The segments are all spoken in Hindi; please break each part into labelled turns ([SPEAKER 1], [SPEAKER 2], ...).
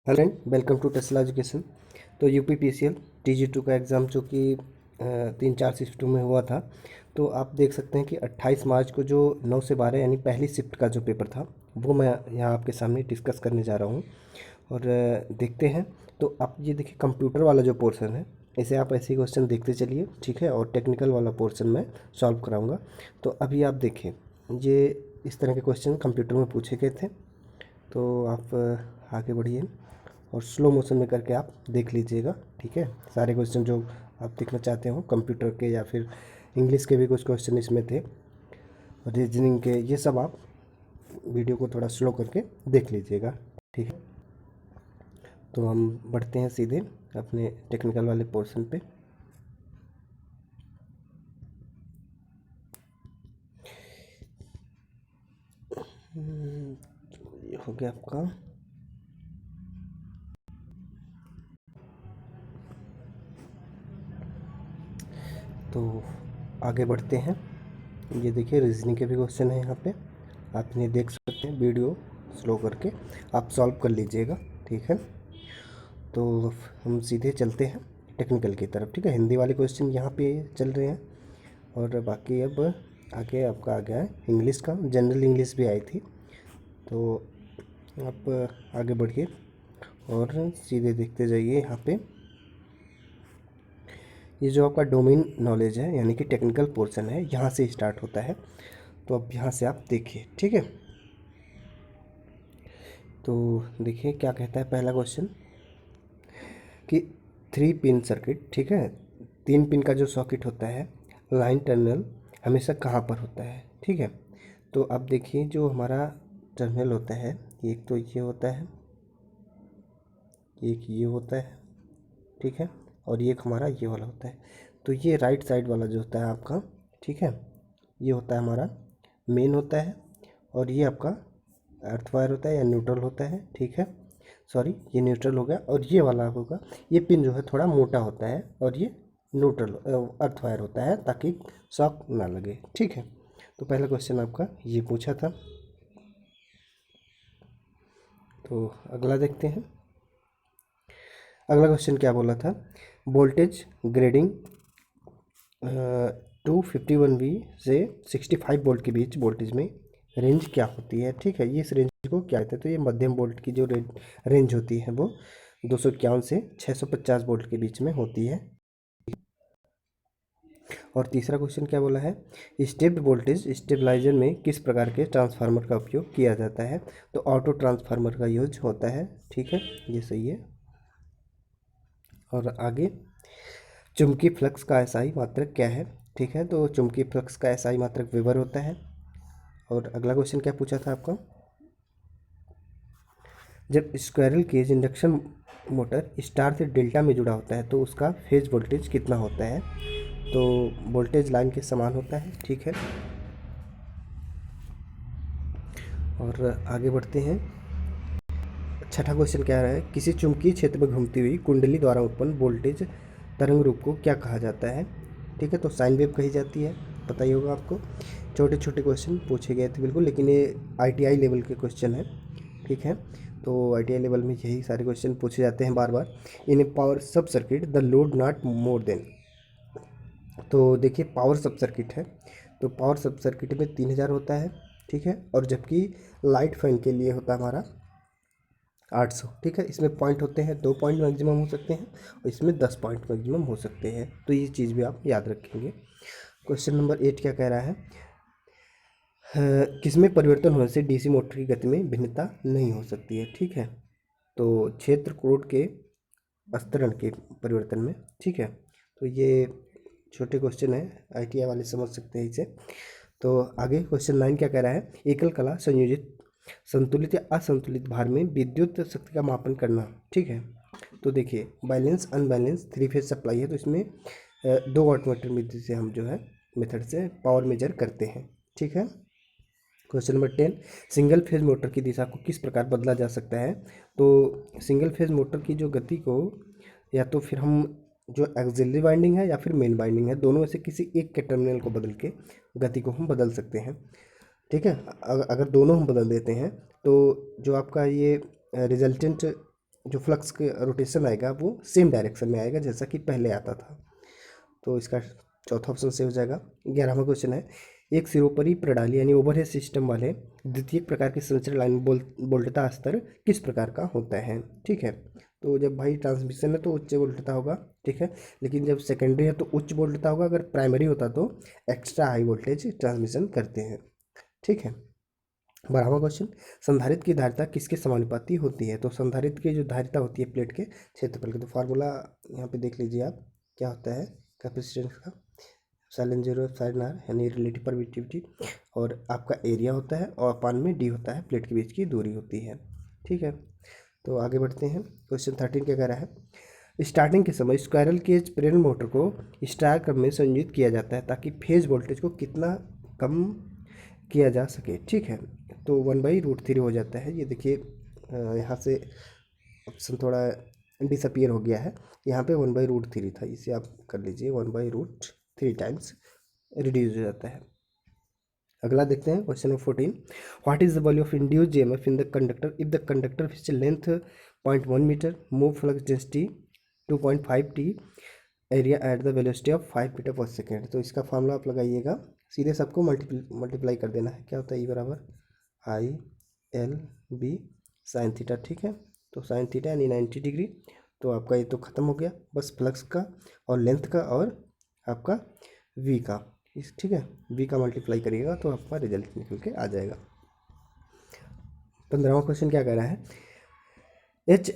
[SPEAKER 1] Hello friend, welcome to Tesla education. तो यूपीपीसीएल TG2 का एग्ज़ाम जो कि 3-4 शिफ्टों में हुआ था। तो आप देख सकते हैं कि 28 मार्च को जो 9 से 12 यानी पहली शिफ्ट का जो पेपर था वो मैं यहाँ आपके सामने डिस्कस करने जा रहा हूँ। और देखते हैं। तो आप ये देखिए, कंप्यूटर वाला जो पोर्शन है इसे आप ऐसे ही क्वेश्चन देखते चलिए, ठीक है। और टेक्निकल वाला पोर्शन मैं सॉल्व कराऊँगा। तो अभी आप देखिए, ये इस तरह के क्वेश्चन कंप्यूटर में पूछे गए थे। तो आप आगे बढ़िए और स्लो मोशन में करके आप देख लीजिएगा, ठीक है। सारे क्वेश्चन जो आप देखना चाहते हो कंप्यूटर के या फिर इंग्लिश के भी कुछ क्वेश्चन इसमें थे, रीजनिंग के, ये सब आप वीडियो को थोड़ा स्लो करके देख लीजिएगा, ठीक है। तो हम बढ़ते हैं सीधे अपने टेक्निकल वाले पोर्शन पे। ये हो गया आपका। तो आगे बढ़ते हैं। ये देखिए, रीजनिंग के भी क्वेश्चन है यहाँ पे, आप इन्हें देख सकते हैं। वीडियो स्लो करके आप सॉल्व कर लीजिएगा, ठीक है। तो हम सीधे चलते हैं टेक्निकल की तरफ, ठीक है। हिंदी वाले क्वेश्चन यहाँ पे चल रहे हैं और बाकी अब आगे आपका आ गया है इंग्लिश का। जनरल इंग्लिश भी आई थी। तो आप आगे बढ़िए और सीधे देखते जाइए यहाँ पे। ये जो आपका डोमेन नॉलेज है यानी कि टेक्निकल पोर्शन है, यहाँ से स्टार्ट होता है। तो अब यहाँ से आप देखिए, ठीक है। तो देखिए क्या कहता है पहला क्वेश्चन कि 3 पिन सर्किट, ठीक है। 3 पिन का जो सॉकेट होता है, लाइन टर्मिनल हमेशा कहाँ पर होता है, ठीक है। तो अब देखिए, जो हमारा टर्मिनल होता है, एक तो ये होता है, एक ये होता है, ठीक है। और एक हमारा ये वाला होता है। तो ये राइट साइड वाला जो होता है आपका, ठीक है, ये होता है हमारा मेन होता है। और ये आपका अर्थ वायर होता है या न्यूट्रल होता है, ठीक है। सॉरी, ये न्यूट्रल हो गया। और ये वाला होगा, ये पिन जो है थोड़ा मोटा होता है और ये न्यूट्रल अर्थ वायर होता है ताकि शॉक ना लगे, ठीक है। तो पहला क्वेश्चन आपका ये पूछा था। तो अगला देखते हैं। अगला क्वेश्चन क्या बोला था, वोल्टेज ग्रेडिंग 251V से 65 वोल्ट के बीच वोल्टेज में रेंज क्या होती है, ठीक है। ये इस रेंज को क्या कहते हैं, तो ये मध्यम वोल्ट की जो रेंज होती है वो 251 से 650 वोल्ट के बीच में होती है। और तीसरा क्वेश्चन क्या बोला है, स्टेप्ड वोल्टेज स्टेबलाइजर में किस प्रकार के ट्रांसफार्मर का उपयोग किया जाता है। तो ऑटो ट्रांसफार्मर का यूज होता है, ठीक है, ये सही है। और आगे, चुंबकीय फ्लक्स का एसआई मात्रक क्या है, ठीक है। तो चुंबकीय फ्लक्स का एसआई मात्रक वेबर होता है। और अगला क्वेश्चन क्या पूछा था आपका, जब squirrel cage induction motor star से डेल्टा में जुड़ा होता है तो उसका फेज वोल्टेज कितना होता है। तो वोल्टेज लाइन के समान होता है, ठीक है। और आगे बढ़ते हैं। छठा क्वेश्चन क्या है, किसी चुंबकीय क्षेत्र में घूमती हुई कुंडली द्वारा उत्पन्न वोल्टेज तरंग रूप को क्या कहा जाता है, ठीक है। तो साइन वेव कही जाती है, पता ही होगा आपको। छोटे छोटे क्वेश्चन पूछे गए थे बिल्कुल, लेकिन ये ITI लेवल के क्वेश्चन है, ठीक है। तो ITI लेवल में यही सारे क्वेश्चन पूछे जाते हैं बार बार। इन ए पावर सब circuit the load not more than. तो देखिए, पावर सब सर्किट है तो पावर सब सर्किट में 3000 होता है, ठीक है। और जबकि लाइट फैन के लिए होता है हमारा 800, ठीक है। इसमें पॉइंट होते हैं, 2 पॉइंट मैक्सिमम हो सकते हैं और इसमें 10 पॉइंट मैक्सिमम हो सकते हैं। तो ये चीज़ भी आप याद रखेंगे। क्वेश्चन नंबर 8 क्या कह रहा है, किसमें परिवर्तन होने से DC मोटर की गति में भिन्नता नहीं हो सकती है, ठीक है। तो क्षेत्र कोण के स्तरण के परिवर्तन में, ठीक है। तो ये छोटे क्वेश्चन है, ITI वाले समझ सकते हैं इसे। तो आगे क्वेश्चन 9 क्या कह रहा है, एकल कला संयोजित संतुलित या असंतुलित भार में विद्युत शक्ति का मापन करना, ठीक है। तो देखिए, बैलेंस अनबैलेंस 3 फेज सप्लाई है तो इसमें 2 वाटमीटर विधि से हम जो है मेथड से पावर मेजर करते हैं, ठीक है। Question number 10, single phase motor की दिशा को किस प्रकार बदला जा सकता है। तो सिंगल फेज मोटर की जो गति को, या तो फिर हम जो एक्सिलरी वाइंडिंग है या फिर मेन वाइंडिंग है, दोनों में से किसी एक के टर्मिनल को बदल के गति को हम बदल सकते हैं, ठीक है। अगर दोनों हम बदल देते हैं तो जो आपका ये रिजल्टेंट जो फ्लक्स का रोटेशन आएगा वो सेम डायरेक्शन में आएगा जैसा कि पहले आता था। तो इसका चौथा ऑप्शन से हो जाएगा। 11वां क्वेश्चन है, एक सिरोपरी प्रणाली यानी ओवरहेड सिस्टम वाले द्वितीयक प्रकार की संचार लाइन वोल्टता स्तर किस प्रकार का होता है। ठीक है, तो जब भाई ट्रांसमिशन है तो उच्च वोल्टता होगा, ठीक है, लेकिन जब सेकेंडरी है तो उच्च वोल्टता होगा, अगर प्राइमरी होता तो एक्स्ट्रा हाई वोल्टेज ट्रांसमिशन करते हैं। ठीक है, 12वां क्वेश्चन, संधारित्र की धारिता किसके समानुपाती होती है। तो संधारित्र की जो धारिता होती है प्लेट के क्षेत्रफल की, तो फार्मूला यहाँ पे देख लीजिए आप, क्या होता है कैपेसिटेंस का, साइन जीरो साइन आर यानी रिलेटिव परमिटिविटी, और आपका एरिया होता है और अपान में डी होता है, प्लेट के बीच की दूरी होती है। ठीक है, तो आगे बढ़ते हैं। क्वेश्चन 13 क्या कह रहा है, स्टार्टिंग के समय स्क्वायरल केज प्रेरण मोटर को स्टार क्रम में संयोजित किया जाता है ताकि फेज वोल्टेज को कितना कम किया जा सके। ठीक है, तो 1/√3 हो जाता है। ये देखिए यहाँ से ऑप्शन थोड़ा डिसअपियर हो गया है, यहाँ पे 1/√3 था, इसे आप कर लीजिए 1/√3 टाइम्स रिड्यूस हो जाता है। अगला देखते हैं question number 14, what is the value of induced EMF in the conductor if the conductor which length 0.1 metre, move flux density 2.5 t, area at the velocity of 5 metre per second. तो इसका फार्मूला आप लगाइएगा, सीधे सबको मल्टीप्लाई कर देना है। क्या होता है, ई बराबर I L B sine theta. ठीक है, तो साइन थीटा यानी 90 डिग्री। तो आपका ये तो ख़त्म हो गया, बस फ्लक्स का और लेंथ का और आपका वी का, इस ठीक है, वी का मल्टीप्लाई करिएगा तो आपका रिजल्ट निकल के आ जाएगा। 15वां क्वेश्चन क्या कह रहा है, एच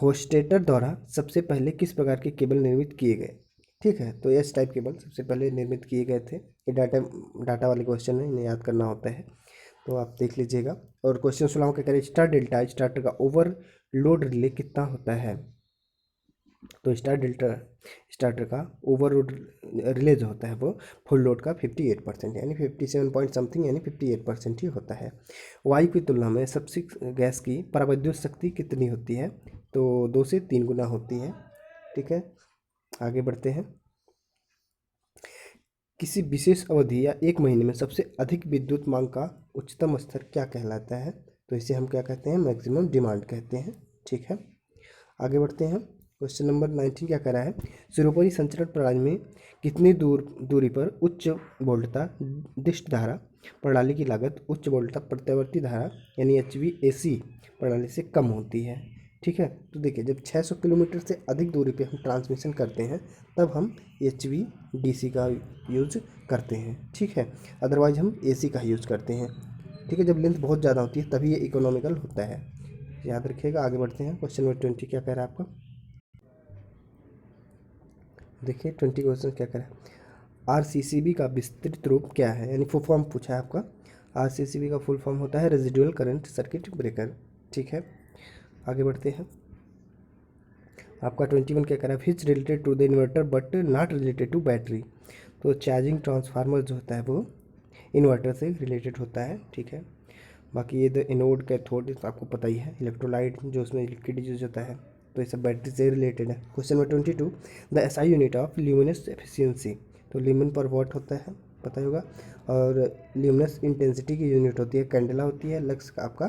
[SPEAKER 1] होस्टेटर द्वारा सबसे पहले किस प्रकार के केबल निर्मित किए गए। ठीक है, तो एच टाइप केबल सबसे पहले निर्मित किए गए थे। ये डाटा वाले क्वेश्चन है, इन्हें याद करना होता है, तो आप देख लीजिएगा। और क्वेश्चन 16 क्या करें, स्टार डेल्टा स्टार्टर का ओवरलोड रिले कितना होता है। तो स्टार डेल्टा स्टार्टर का ओवरलोड रिले जो होता है वो फुल लोड का 58% यानी 57 पॉइंट समथिंग यानी 58% ही होता है। वायु की तुलना में सबसे गैस की पराविद्युत शक्ति कितनी होती है, तो 2 से 3 गुना होती है। ठीक है, आगे बढ़ते हैं। किसी विशेष अवधि या एक महीने में सबसे अधिक विद्युत मांग का उच्चतम स्तर क्या कहलाता है, तो इसे हम क्या कहते हैं, मैक्सिमम डिमांड कहते हैं। ठीक है, आगे बढ़ते हैं। क्वेश्चन नंबर 19 क्या कह रहा है, सिरोपरी संचरण प्रणाली में कितनी दूरी पर उच्च वोल्टता दिष्ट धारा प्रणाली की लागत उच्च वोल्टता प्रत्यावर्ती धारा यानी HVAC प्रणाली से कम होती है। ठीक है, तो देखिए जब 600 किलोमीटर से अधिक दूरी पे हम ट्रांसमिशन करते हैं तब हम HVDC का यूज करते हैं। ठीक है, अदरवाइज हम AC का यूज करते हैं। ठीक है, जब लेंथ बहुत ज़्यादा होती है तभी ये इकोनॉमिकल होता है, याद रखिएगा। आगे बढ़ते हैं। क्वेश्चन नंबर 20 क्या कह रहा है आपका, देखिए 20 क्वेश्चन क्या कह रहा है, RCCB का विस्तृत रूप क्या है, यानी फुल फॉर्म पूछा है आपका। RCCB का फुल फॉर्म होता है रेजिडुअल करंट सर्किट ब्रेकर। ठीक है, आगे बढ़ते हैं। आपका 21 क्या कह रहा है, which related to the inverter but not related to battery. तो चार्जिंग ट्रांसफार्मर जो होता है वो इन्वर्टर से रिलेटेड होता है। ठीक है, बाकी ये द एनोड कैथोड आपको पता ही है, इलेक्ट्रोलाइट जो उसमें लिक्विड यूज होता है, तो ये सब बैटरी से रिलेटेड है। Question number 22, the SI unit of luminous efficiency. तो ल्यूमिन पर वॉट होता है पता ही होगा, और ल्यूमिनस इंटेंसिटी की यूनिट होती है कैंडेला होती है, लक्स का आपका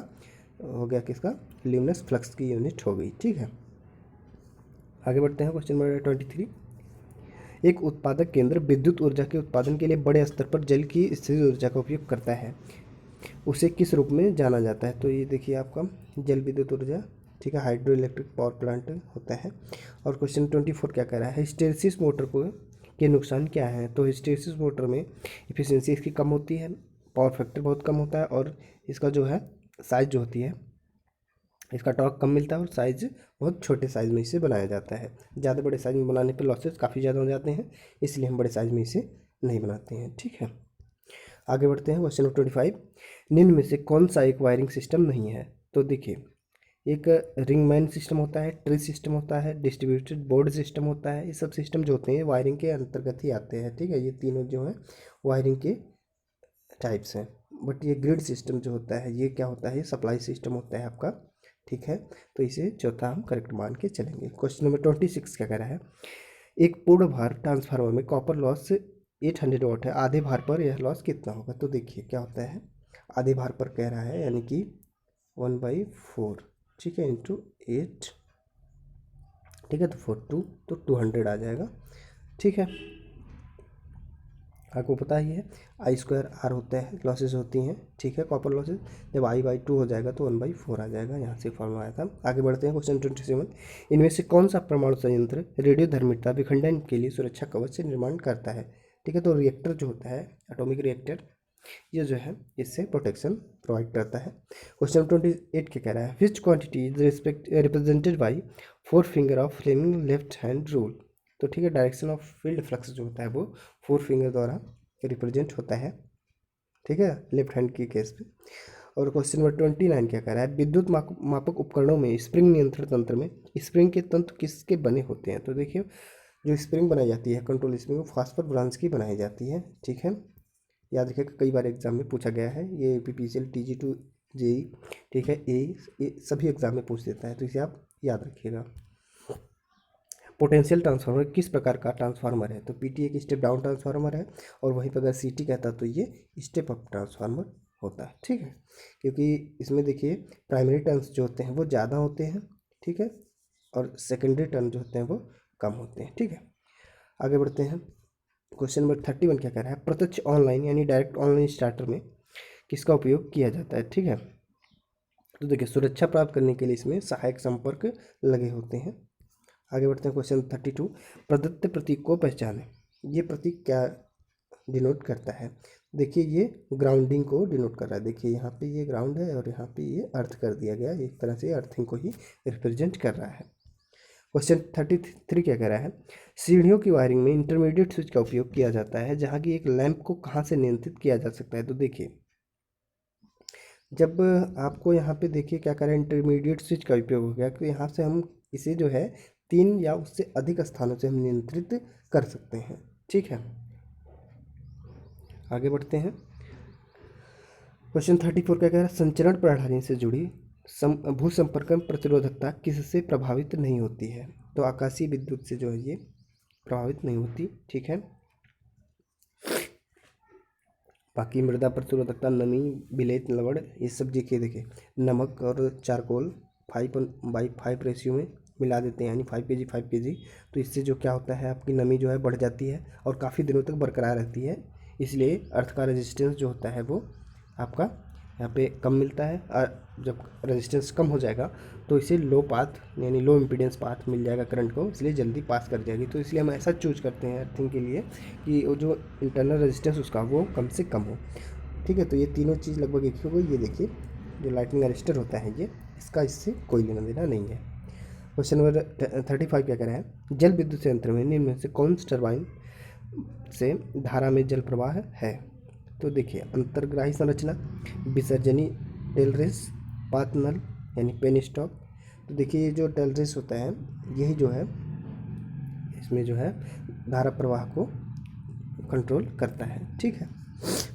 [SPEAKER 1] हो गया किसका, ल्यूमिनस फ्लक्स की यूनिट हो गई। ठीक है, आगे बढ़ते हैं। क्वेश्चन नंबर 23, एक उत्पादक केंद्र विद्युत ऊर्जा के उत्पादन के लिए बड़े स्तर पर जल की स्थिर ऊर्जा का उपयोग करता है, उसे किस रूप में जाना जाता है। तो ये देखिए आपका जल विद्युत ऊर्जा, ठीक है, हाइड्रो इलेक्ट्रिक पावर प्लांट होता है। और क्वेश्चन 24 क्या कह रहा है, हिस्टेरिसिस मोटर को के नुकसान क्या है। तो हिस्टेरिसिस मोटर में इफिशियंसी इसकी कम होती है, पावर फैक्टर बहुत कम होता है, और इसका जो है साइज जो होती है, इसका टॉर्क कम मिलता है, और साइज़ बहुत छोटे साइज़ में इसे बनाया जाता है। ज़्यादा बड़े साइज़ में बनाने पर लॉसेस काफ़ी ज़्यादा हो जाते हैं, इसलिए हम बड़े साइज़ में इसे नहीं बनाते हैं। ठीक है, आगे बढ़ते हैं। क्वेश्चन नंबर 25, निम्न में से कौन सा एक वायरिंग सिस्टम नहीं है। तो देखिए एक रिंग मैन सिस्टम होता है, ट्री सिस्टम होता है, डिस्ट्रीब्यूटेड बोर्ड सिस्टम होता है। ये सब सिस्टम जो होते हैं वायरिंग के अंतर्गत ही आते हैं। ठीक है, ये तीनों जो हैं वायरिंग के टाइप्स हैं। बट ये ग्रिड सिस्टम जो होता है ये क्या होता है, ये सप्लाई सिस्टम होता है आपका। ठीक है, तो इसे चौथा हम करेक्ट मान के चलेंगे। क्वेश्चन नंबर 26 क्या कह रहा है, एक पूर्ण भार ट्रांसफार्मर में कॉपर लॉस 800 वाट है, आधे भार पर यह लॉस कितना होगा। तो देखिए क्या होता है, आधे भार पर कह रहा है यानी कि 1/4, ठीक है, इंटू 8, ठीक है, तो 42 तो 200 आ जाएगा, ठीक है। आपको पता ही है आई स्क्वायर आर होता है, लॉसेस होती हैं, ठीक है, कॉपर लॉसेस। जब I/2 हो जाएगा तो 1/4 आ जाएगा, यहाँ से फॉर्मूला आया था। आगे बढ़ते हैं क्वेश्चन 27। इनमें से कौन सा परमाणु संयंत्र रेडियोधर्मिता विखंडन के लिए सुरक्षा कवच से निर्माण करता है, ठीक है, तो रिएक्टर जो होता है, एटॉमिक रिएक्टर, ये जो है इससे प्रोटेक्शन प्रोवाइड करता है। क्वेश्चन 28 क्या कह रहा है, which quantity is represented by 4 finger of Fleming left hand rule, तो ठीक है, डायरेक्शन ऑफ फील्ड फ्लक्स जो होता है वो 4 फिंगर द्वारा रिप्रेजेंट होता है, ठीक है, लेफ्ट हैंड की केस में। और क्वेश्चन नंबर 29 क्या कह रहा है, विद्युत मापक उपकरणों में स्प्रिंग नियंत्रण तंत्र में स्प्रिंग के तंत्र किसके बने होते हैं, तो देखिए जो स्प्रिंग बनाई जाती है कंट्रोल स्प्रिंग, वो फास्फर ब्रांच की बनाई जाती है, ठीक है, याद रखिएगा, कई बार एग्जाम में पूछा गया है, ये PPCL TG2 JEE, ठीक है, ये सभी एग्जाम में पूछ देता है, तो इसे आप याद रखिएगा। पोटेंशियल ट्रांसफार्मर किस प्रकार का ट्रांसफार्मर है, तो PT एक स्टेप डाउन ट्रांसफार्मर है, और वहीं पर अगर CT कहता तो ये स्टेप अप ट्रांसफार्मर होता है, ठीक है, क्योंकि इसमें देखिए प्राइमरी टर्न्स जो होते हैं वो ज़्यादा होते हैं, ठीक है, और सेकेंडरी टर्न जो होते हैं वो कम होते हैं, ठीक है। आगे बढ़ते हैं, क्वेश्चन नंबर 31 क्या कह रहा है, प्रत्यक्ष ऑनलाइन यानी डायरेक्ट ऑनलाइन स्टार्टर में किसका उपयोग किया जाता है, ठीक है, तो देखिए सुरक्षा प्राप्त करने के लिए इसमें सहायक संपर्क लगे होते हैं। आगे बढ़ते हैं क्वेश्चन 32, प्रदत्त प्रतीक को पहचाने, ये प्रतीक क्या डिनोट करता है, देखिए ये ग्राउंडिंग को डिनोट कर रहा है, देखिए यहाँ पे ये ग्राउंड है और यहाँ पे ये अर्थ कर दिया गया, एक तरह से अर्थिंग को ही रिप्रेजेंट कर रहा है। क्वेश्चन 33 क्या कह रहा है, सीढ़ियों की वायरिंग में इंटरमीडिएट स्विच का उपयोग किया जाता है, जहाँ की एक लैंप को कहाँ से नियंत्रित किया जा सकता है, तो देखिए जब आपको यहाँ पे देखिए क्या करें, इंटरमीडिएट स्विच का उपयोग हो गया, तो यहाँ से हम इसे जो है 3 या उससे अधिक स्थानों से हम नियंत्रित कर सकते हैं, ठीक है। आगे बढ़ते हैं, क्वेश्चन 34 क्या कह रहा है, संचरण प्रणाली से जुड़ी भूसंपर्कन प्रतिरोधकता किससे प्रभावित नहीं होती है, तो आकाशीय विद्युत से जो है ये प्रभावित नहीं होती, ठीक है। बाकी मृदा प्रतिरोधकता, नमी, विलेय लवण, ये सब देखिए नमक और चारकोल 5/5 रेशियो में मिला देते हैं, यानी 5 kg 5 kg, तो इससे जो क्या होता है, आपकी नमी जो है बढ़ जाती है और काफ़ी दिनों तक बरकरार रहती है, इसलिए अर्थ का रेजिस्टेंस जो होता है वो आपका यहाँ पे कम मिलता है, और जब रेजिस्टेंस कम हो जाएगा तो इसे लो पाथ यानी लो इम्पीडेंस पाथ मिल जाएगा करंट को, इसलिए जल्दी पास कर जाएगी, तो इसलिए हम ऐसा चूज करते हैं अर्थिंग के लिए कि वो जो इंटरनल रेजिस्टेंस उसका वो कम से कम हो, ठीक है। तो ये तीनों चीज़ लगभग एक ही हो गई। ये देखिए जो लाइटनिंग अरेस्टर होता है ये, इसका इससे कोई लेना देना नहीं है। क्वेश्चन नंबर 35 क्या कह रहा है, जल विद्युत संयंत्र में निम्न में से कौन सी टरबाइन से धारा में जल प्रवाह है, तो देखिए अंतर्ग्राही संरचना, विसर्जनी टेलरेस, पात नल यानी पेन स्टॉक, तो देखिए ये जो टेलरेस होता है यही जो है इसमें जो है धारा प्रवाह को कंट्रोल करता है, ठीक है।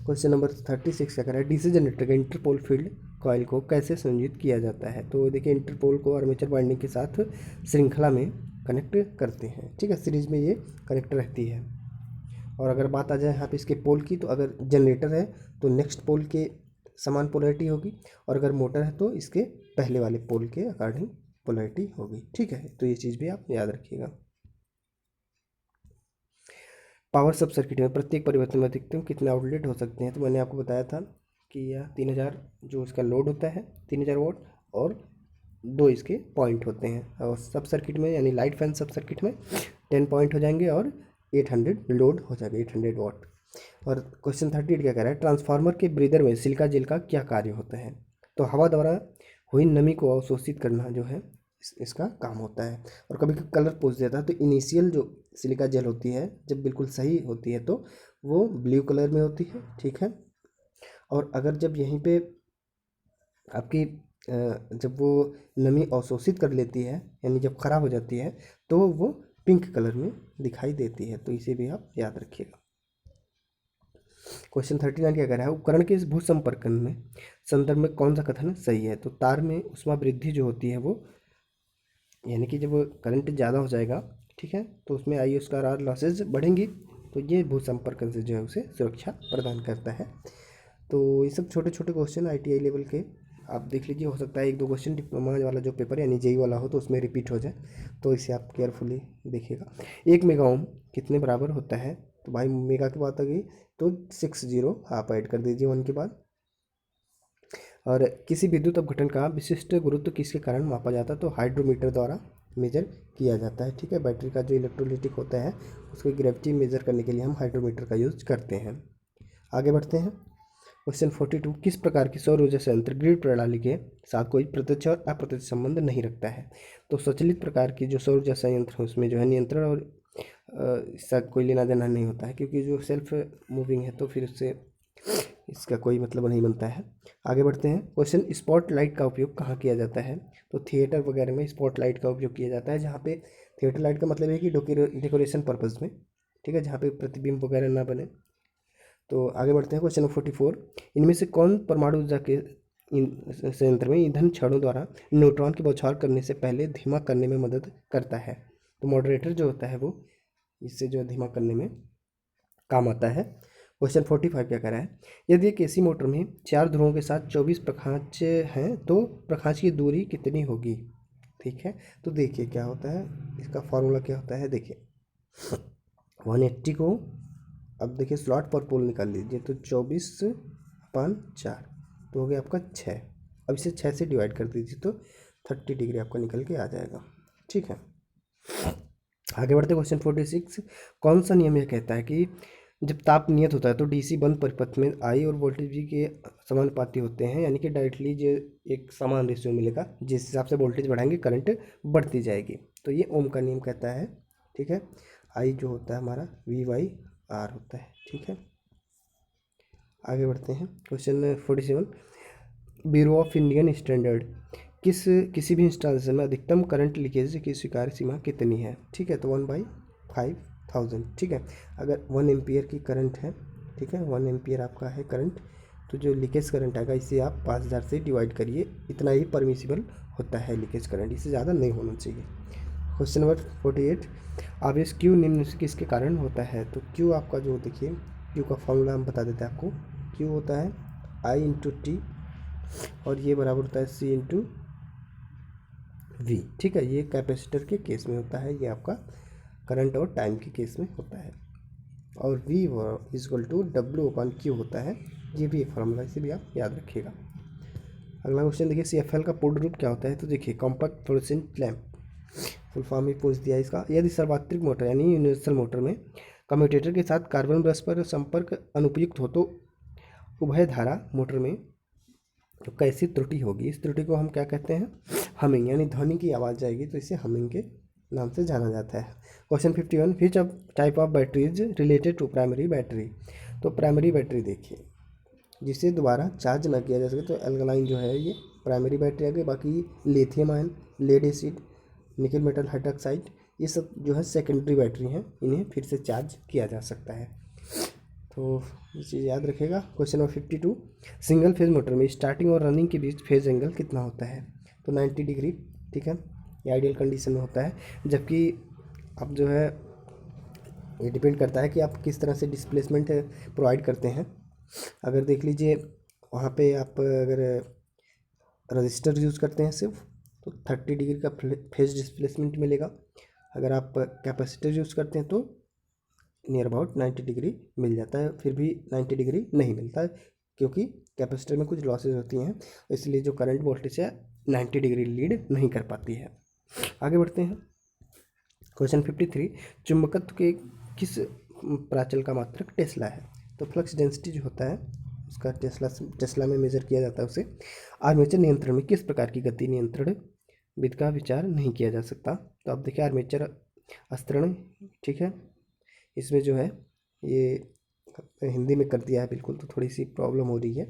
[SPEAKER 1] क्वेश्चन नंबर 36 क्या कर रहा है, डीसी जनरेटर का इंटरपोल फील्ड कॉइल को कैसे संयोजित किया जाता है, तो देखिए इंटरपोल को आर्मेचर वाइंडिंग के साथ श्रृंखला में कनेक्ट करते हैं, ठीक है, सीरीज में ये कनेक्ट रहती है। और अगर बात आ जाए यहाँ पे इसके पोल की, तो अगर जनरेटर है तो नेक्स्ट पोल के समान पोलैरिटी होगी, और अगर मोटर है तो इसके पहले वाले पोल के अकॉर्डिंग पोलैरिटी होगी, ठीक है, तो ये चीज़ भी आप याद रखिएगा। पावर सब सर्किट में प्रत्येक परिवर्तन में अधिकतम कितने आउटलेट हो सकते हैं, तो मैंने आपको बताया था कि यह 3000 जो इसका लोड होता है 3000 वाट, और 2 इसके पॉइंट होते हैं, और सब सर्किट में यानी लाइट फैन सब सर्किट में 10 पॉइंट हो जाएंगे और 800 लोड हो जाएगा, 800 वाट। और क्वेश्चन 38 क्या कह रहा है, ट्रांसफार्मर के ब्रीदर में सिलिका जेल का क्या कार्य होता है, तो हवा द्वारा हुई नमी को अवशोषित करना जो है इसका काम होता है। और कभी कभी कलर पूछ देता है, तो इनिशियल जो सिलिका जेल होती है जब बिल्कुल सही होती है तो वो ब्लू कलर में होती है, ठीक है, और अगर जब यहीं पे आपकी जब वो नमी अवशोषित कर लेती है यानी जब ख़राब हो जाती है तो वो पिंक कलर में दिखाई देती है, तो इसे भी आप याद रखिएगा। क्वेश्चन 39 क्या कह रहा है, उपकरण के इस भूसंपर्कन में संदर्भ में कौन सा कथन सही है, तो तार में उष्मा वृद्धि जो होती है वो यानी कि जब करंट ज़्यादा हो जाएगा, ठीक है, तो उसमें I/R लॉसेज बढ़ेंगी, तो ये भूसंपर्कन से जो है उसे सुरक्षा प्रदान करता है। तो ये सब छोटे छोटे क्वेश्चन ITI लेवल के आप देख लीजिए, हो सकता है एक दो क्वेश्चन डिप्लोमा वाला जो पेपर यानी जेई वाला हो तो उसमें रिपीट हो जाए, तो इसे आप केयरफुली देखिएगा। 1 मेगा ओम कितने बराबर होता है? तो भाई मेगा की बात आ गई तो 6 जीरो आप ऐड कर दीजिए 1 के बाद। और किसी विद्युत अपघटन का विशिष्ट गुरुत्व किसके कारण मापा जाता है? तो हाइड्रोमीटर द्वारा मेजर किया जाता है। ठीक है, बैटरी का जो इलेक्ट्रोलिटिक होता है उसको ग्रेविटी मेजर करने के लिए हम हाइड्रोमीटर का यूज करते हैं। आगे बढ़ते हैं। क्वेश्चन 42, किस प्रकार की सौर ऊर्जा संयंत्र ग्रिड प्रणाली के साथ कोई प्रत्यक्ष और अप्रत्यक्ष संबंध नहीं रखता है? तो स्वचालित प्रकार की जो सौर ऊर्जा संयंत्र है उसमें जो है नियंत्रण और इसका कोई लेना देना नहीं होता है, क्योंकि जो सेल्फ मूविंग है तो फिर उससे इसका कोई मतलब नहीं बनता है। आगे बढ़ते हैं। क्वेश्चन, स्पॉट लाइट का उपयोग कहाँ किया जाता है? तो थिएटर वगैरह में स्पॉट लाइट का उपयोग किया जाता है, जहाँ पे थिएटर लाइट का मतलब है कि डेकोरेशन पर्पज़ में, ठीक है, जहाँ पे प्रतिबिंब वगैरह ना बने। तो आगे बढ़ते हैं। क्वेश्चन 44, इनमें से कौन परमाणु ऊर्जा के संयंत्र में ईंधन छड़ों द्वारा न्यूट्रॉन की बौछार करने से पहले धीमा करने में मदद करता है? तो मॉडरेटर जो होता है वो इससे जो धीमा करने में काम आता है। क्वेश्चन 45 क्या कह रहा है? यदि एक एसी मोटर में 4 ध्रुवों के साथ 24 प्रखांच हैं तो प्रखांच की दूरी कितनी होगी? ठीक है, तो देखिए क्या होता है, इसका फॉर्मूला क्या होता है, देखिए 180 को अब देखिए स्लॉट पर पोल निकाल लीजिए, तो 24/4 तो हो गया आपका 6। अब इसे 6 से डिवाइड कर दीजिए तो 30 डिग्री आपका निकल के आ जाएगा। ठीक है, आगे बढ़ते। क्वेश्चन 46, कौन सा नियम यह कहता है कि जब ताप नियत होता है तो डीसी बंद परिपथ में आई और वोल्टेज वी के समानुपाती होते हैं, यानी कि डायरेक्टली जो एक समान रेशियो मिलेगा, जिस हिसाब से वोल्टेज बढ़ाएंगे करंट बढ़ती जाएगी। तो ये ओम का नियम कहता है। ठीक है, आई जो होता है हमारा V/R होता है। ठीक है, आगे बढ़ते हैं। Question 47, bureau of Indian standard किसी भी इंस्टॉलेशन में अधिकतम करंट लीकेज की स्वीकार्य सीमा कितनी है? ठीक है, तो 1/5000। ठीक है, अगर 1 एम्पियर की करंट है, ठीक है, 1 एम्पियर आपका है करंट, तो जो लीकेज करंट आएगा इसे आप 5000 से डिवाइड करिए, इतना ही परमिसिबल होता है लीकेज करंट, इससे ज़्यादा नहीं होना चाहिए। क्वेश्चन नंबर 48, आवेश क्यू निम्न से किसके कारण होता है? तो क्यू आपका जो देखिए, क्यू का फॉर्मूला हम बता देते हैं आपको। क्यू होता है I/T और ये बराबर होता है C/V। ठीक है, ये कैपेसिटर के केस में होता है, ये आपका करंट और टाइम के केस में होता है। और V = W/Q होता है, ये भी एक फार्मूला, इसे भी आप याद रखिएगा। अगला क्वेश्चन देखिए, CFL का पूर्ण रूप क्या होता है? तो देखिए compact fluorescent lamp, full form ही पूछ दिया इसका। यदि सर्वात्रिक मोटर यानी यूनिवर्सल मोटर में कम्यूटेटर के साथ कार्बन ब्रश पर संपर्क अनुपयुक्त हो तो उभय धारा मोटर में तो कैसी त्रुटि होगी? इस त्रुटि को हम क्या कहते हैं? हमिंग, यानी ध्वनि की आवाज़ जाएगी, तो इसे हमिंग के नाम से जाना जाता है। Question 51, which type of battery is related to primary battery? तो प्राइमरी बैटरी देखिए जिसे दोबारा चार्ज ना किया जा सके, तो एल्कलाइन जो है ये प्राइमरी बैटरी आ गई। बाकी lithium ion, lead acid, nickel metal hydroxide, ये सब जो है सेकेंडरी बैटरी हैं, इन्हें फिर से चार्ज किया जा सकता है, तो ये चीज़ याद रखिएगा। Question number 52, single phase motor में स्टार्टिंग और रनिंग के बीच फेज एंगल कितना होता है? तो 90 डिग्री। ठीक है, ये आइडियल कंडीशन में होता है, जबकि अब जो है ये डिपेंड करता है कि आप किस तरह से डिस्प्लेसमेंट प्रोवाइड करते हैं। अगर देख लीजिए वहाँ पे आप अगर रजिस्टर यूज़ करते हैं सिर्फ, तो 30 डिग्री का फेज डिस्प्लेसमेंट मिलेगा। अगर आप कैपेसिटर यूज़ करते हैं तो नियर अबाउट 90 डिग्री मिल जाता है, फिर भी 90 डिग्री नहीं मिलता है, क्योंकि कैपेसिटर में कुछ लॉसेज होती हैं, इसलिए जो करंट वोल्टेज है 90 डिग्री लीड नहीं कर पाती है। आगे बढ़ते हैं। क्वेश्चन 53, चुंबकत्व के किस प्राचल का मात्रक टेस्ला है? तो फ्लक्स डेंसिटी जो होता है उसका टेस्ला में मेजर किया जाता है उसे। आर्मेचर नियंत्रण में किस प्रकार की गति नियंत्रण विधि का विचार नहीं किया जा सकता? तो आप देखिए आर्मेचर अस्तरण, ठीक है, इसमें जो है ये हिंदी में कर दिया है बिल्कुल, तो थोड़ी सी प्रॉब्लम हो रही है,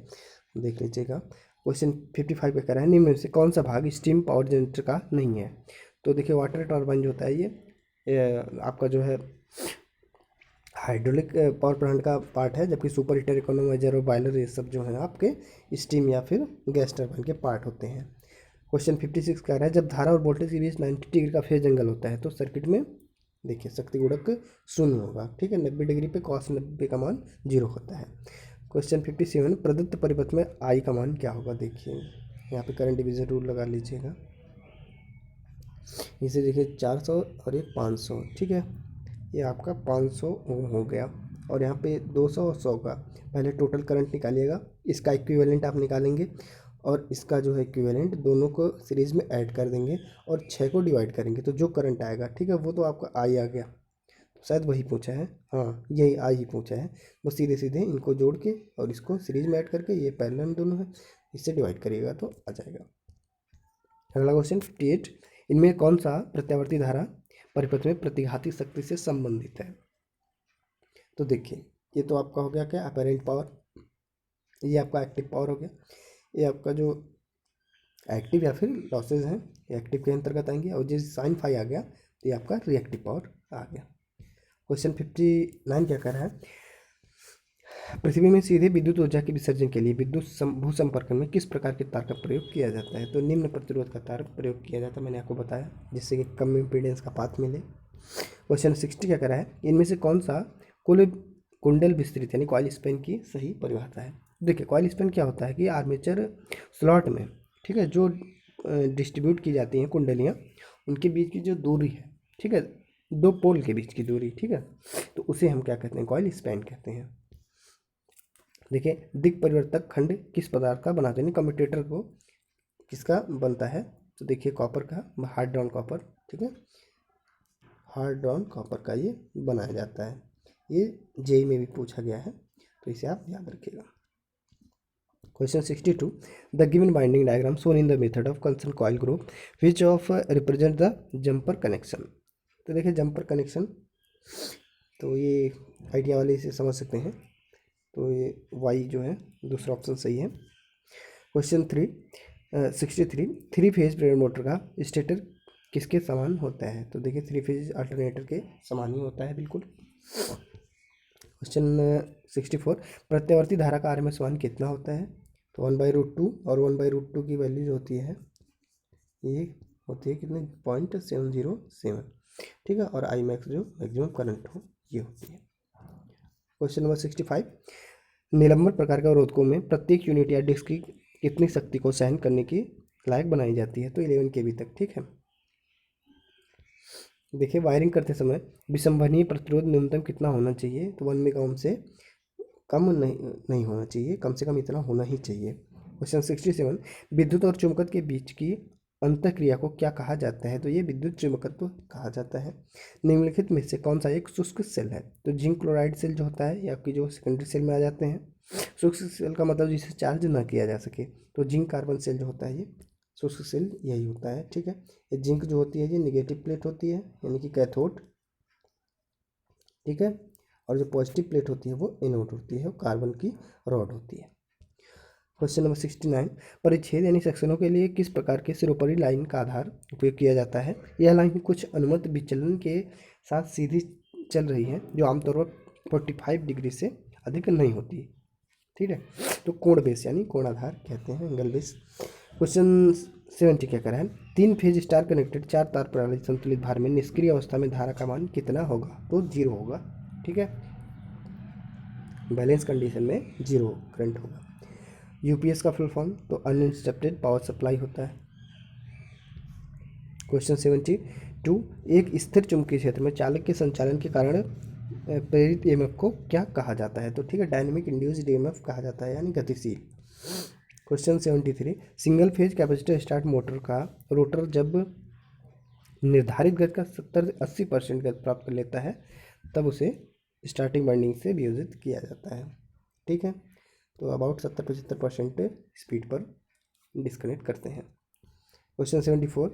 [SPEAKER 1] देख लीजिएगा। क्वेश्चन 55 पे कह रहा है, निम्न में से कौन सा भाग स्टीम पावर जनरेटर का नहीं है? तो देखिए वाटर टर्बाइन जो होता है ये आपका जो है हाइड्रोलिक पावर प्लांट का पार्ट है, जबकि सुपर हीटर, इकोनोमाइजर और बॉयलर ये सब जो है आपके स्टीम या फिर गैस टर्बाइन के पार्ट होते हैं। क्वेश्चन 56 कह रहा है, जब धारा और वोल्टेज के बीच 90 डिग्री का फेज एंगल होता है तो सर्किट में देखिए शक्ति गुणक 0 होगा। ठीक है, 90 डिग्री पे cos 90 का मान 0 होता है। क्वेश्चन 57, प्रदत्त परिपथ में आई का मान क्या होगा? देखिए यहाँ पे करंट डिवीजन रूल लगा लीजिएगा। इसे देखिए 400 और ये 500, ठीक है, ये आपका 500 ओम हो गया। और यहाँ पे 200 और 100 का पहले टोटल करंट निकालिएगा, इसका इक्विवेलेंट आप निकालेंगे और इसका जो है इक्विवेलेंट, दोनों को सीरीज़ में ऐड कर देंगे और 6 को डिवाइड करेंगे तो जो करंट आएगा, ठीक है, वो तो आपका आई आ गया। तो शायद वही पूछा है, हाँ यही आई ही पूछा है। वो सीधे सीधे इनको जोड़ के और इसको सीरीज में ऐड करके, ये पैरेलल में दोनों है, इससे डिवाइड करिएगा तो आ जाएगा। अगला क्वेश्चन 58, इनमें कौन सा प्रत्यावर्ती धारा परिपथ में प्रतिघाती शक्ति से संबंधित है? तो देखिए ये तो आपका हो गया क्या, अपेरेंट पावर, ये आपका एक्टिव पावर हो गया, ये आपका जो एक्टिव या फिर लॉसेज हैं ये एक्टिव के अंतर्गत आएंगे, और जिस साइन फाई आ गया तो ये आपका रिएक्टिव पावर आ गया। क्वेश्चन 59 क्या कर रहा है, पृथ्वी में सीधे विद्युत ऊर्जा के विसर्जन के लिए विद्युत भू संपर्क में किस प्रकार के तार का प्रयोग किया जाता है? तो निम्न प्रतिरोध का तार प्रयोग किया जाता है, मैंने आपको बताया, जिससे कि कम इम्पीडेंस का पाथ मिले। क्वेश्चन 60 क्या कर रहा है, इनमें से कौन सा कुल कुंडल विस्तृत यानी कॉइल स्पैन की सही परिभाषा है? देखिए कॉइल स्पैन क्या होता है कि आर्मेचर स्लॉट में, ठीक है, जो डिस्ट्रीब्यूट की जाती हैं कुंडलियाँ, उनके बीच की जो दूरी है, ठीक है, दो पोल के बीच की दूरी, ठीक है, तो उसे हम क्या कहते हैं, कॉइल स्पैन कहते हैं। देखिए दिक् परिवर्तक खंड किस पदार्थ का बनाते हैं, कम्यूटेटर को किसका बनता है? तो देखिए कॉपर का, हार्ड ड्रॉन कॉपर, ठीक है, हार्ड ड्रॉन कॉपर का ये बनाया जाता है। ये जेई में भी पूछा गया है तो इसे आप याद रखिएगा। Question 62, the given binding diagram shown in the method of concern coil group which of represent the jumper connection? तो देखिए जंपर कनेक्शन, तो ये आइडिया वाले इसे समझ सकते हैं, तो ये वाई जो है दूसरा ऑप्शन सही है। क्वेश्चन 63, थ्री फेज प्रेरण मोटर का स्टेटर किसके समान होता है? तो देखिए थ्री फेज अल्टरनेटर के समान ही होता है बिल्कुल। क्वेश्चन 64, प्रत्यावर्ती धारा का आरएमएस मान कितना होता है? तो 1/√2, और 1/√2 की वैल्यू जो होती है ये होती है कितने, 0.707, ठीक है, और आई मैक्स जो मैक्सिमम करंट हो ये होती है। क्वेश्चन नंबर 65, निलंबन प्रकार के अवरोधकों में प्रत्येक यूनिट या डिस्क की कितनी शक्ति को सहन करने की लायक बनाई जाती है? तो 11 kV तक, ठीक है। देखिए वायरिंग करते समय विसंभरणीय प्रतिरोध न्यूनतम कितना होना चाहिए? तो 1 मेगा ओम से कम नहीं होना चाहिए, कम से कम इतना होना ही चाहिए। क्वेश्चन 67, विद्युत और चुंबकत्व के बीच की अंतःक्रिया को क्या कहा जाता है? तो ये विद्युत चुंबकत्व कहा जाता है। निम्नलिखित में से कौन सा एक शुष्क सेल है? तो जिंक क्लोराइड सेल जो होता है, ये आपकी जो सेकेंडरी सेल में आ जाते हैं। शुष्क सेल का मतलब जिसे चार्ज ना किया जा सके, तो जिंक कार्बन सेल जो होता है ये शुष्क सेल यही होता है, ठीक है। ये जिंक जो होती है ये निगेटिव प्लेट होती है यानी कि कैथोड, ठीक है, और जो पॉजिटिव प्लेट होती है वो एनोड होती है, वो कार्बन की रॉड होती है। क्वेश्चन नंबर 69, परिच्छेद यानी सेक्शनों के लिए किस प्रकार के सिरोपरी लाइन का आधार उपयोग किया जाता है? यह लाइन कुछ अनुमत विचलन के साथ सीधी चल रही है जो आमतौर पर 45 डिग्री से अधिक नहीं होती, ठीक है, तो कोण बेस यानी कोणाधार कहते हैं, एंगल बेस। क्वेश्चन 70 क्या करा है, 3 फेज स्टार कनेक्टेड 4 तार प्रणाली संतुलित भार में निष्क्रिय अवस्था में धारा का मान कितना होगा? तो 0 होगा, ठीक है, बैलेंस कंडीशन में 0 करंट होगा। यूपीएस का फुल फॉर्म तो अनइंटरप्टेड पावर सप्लाई होता है। क्वेश्चन 72, एक स्थिर चुंबकीय क्षेत्र में चालक के संचालन के कारण प्रेरित ईएमएफ को क्या कहा जाता है? तो ठीक है, डायनेमिक इंड्यूस्ड ईएमएफ कहा जाता है यानी गतिशील। Question 73, single phase capacitor start motor का रोटर जब निर्धारित गति का 70-80% गति प्राप्त कर लेता है तब उसे स्टार्टिंग वाइंडिंग से वियोजित किया जाता है, ठीक है, तो अबाउट 70-75% स्पीड पर डिस्कनेक्ट करते हैं। क्वेश्चन 74,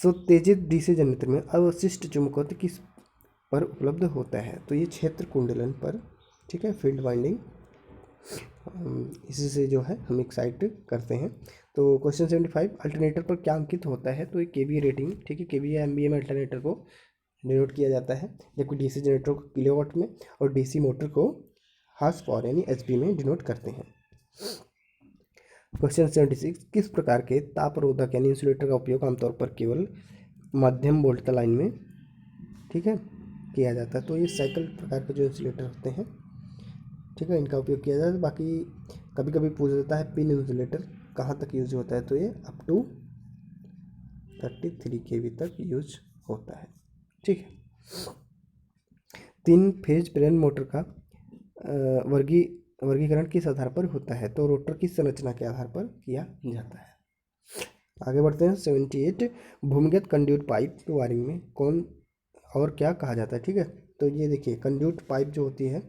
[SPEAKER 1] उत्तेजित डीसी जनरेटर में अवशिष्ट चुंबकत्व किस पर उपलब्ध होता है? तो ये क्षेत्र कुंडलन पर, ठीक है, फील्ड वाइंडिंग, इसी से जो है हम एक्साइट करते हैं। तो क्वेश्चन 75, अल्टरनेटर पर क्या अंकित होता है? तो ये केवीए रेटिंग, ठीक है, केवीए एमवीए में अल्टरनेटर को डिनोट किया जाता है, जबकि डीसी जनरेटर को किलोवाट में और डीसी मोटर को हार्स पावर यानी एचपी में डिनोट करते हैं। क्वेश्चन 76, किस प्रकार के तापरोधक यानी इंसुलेटर का उपयोग आमतौर पर केवल मध्यम वोल्टता लाइन में, ठीक है, किया जाता है? तो ये साइकिल प्रकार के जो इंसुलेटर होते हैं, ठीक है, इनका उपयोग किया जाता है। बाकी कभी कभी पूछ देता है पिन इंसुलेटर, कहाँ तक यूज होता है, तो ये अप टू 33 kV तक यूज होता है। ठीक है। 3 फेज प्रेरण मोटर का वर्गीकरण किस आधार पर होता है, तो रोटर की संरचना के आधार पर किया जाता है। आगे बढ़ते हैं 78, भूमिगत कंड्यूट पाइप वायरिंग में कौन और क्या कहा जाता है। ठीक है, तो ये देखिए कंड्यूट पाइप जो होती है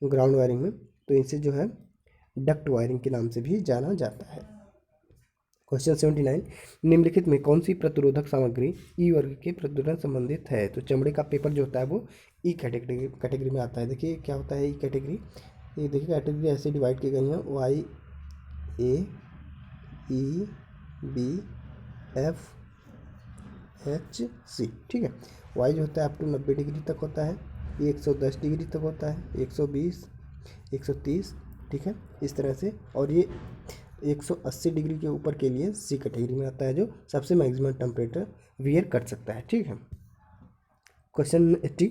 [SPEAKER 1] ग्राउंड वायरिंग में, तो इसे जो है डक्ट वायरिंग के नाम से भी जाना जाता है। क्वेश्चन 79, निम्नलिखित में कौन सी प्रतिरोधक सामग्री ई वर्ग के प्रतिरोधन संबंधित है, तो चमड़े का पेपर जो होता है वो ई कैटेगरी में आता है। देखिए क्या होता है ई कैटेगरी, ये देखिए कैटेगरी ऐसे डिवाइड की गई है, Y A E B F H C. ठीक है, वाई जो होता है अप टू 90 डिग्री तक होता है, ये 110 डिग्री तक होता है, 120 130, ठीक है इस तरह से, और ये 180 डिग्री के ऊपर के लिए सी कैटेगरी में आता है, जो सबसे मैक्सिमम टेम्परेचर वियर कर सकता है। ठीक है। क्वेश्चन 80,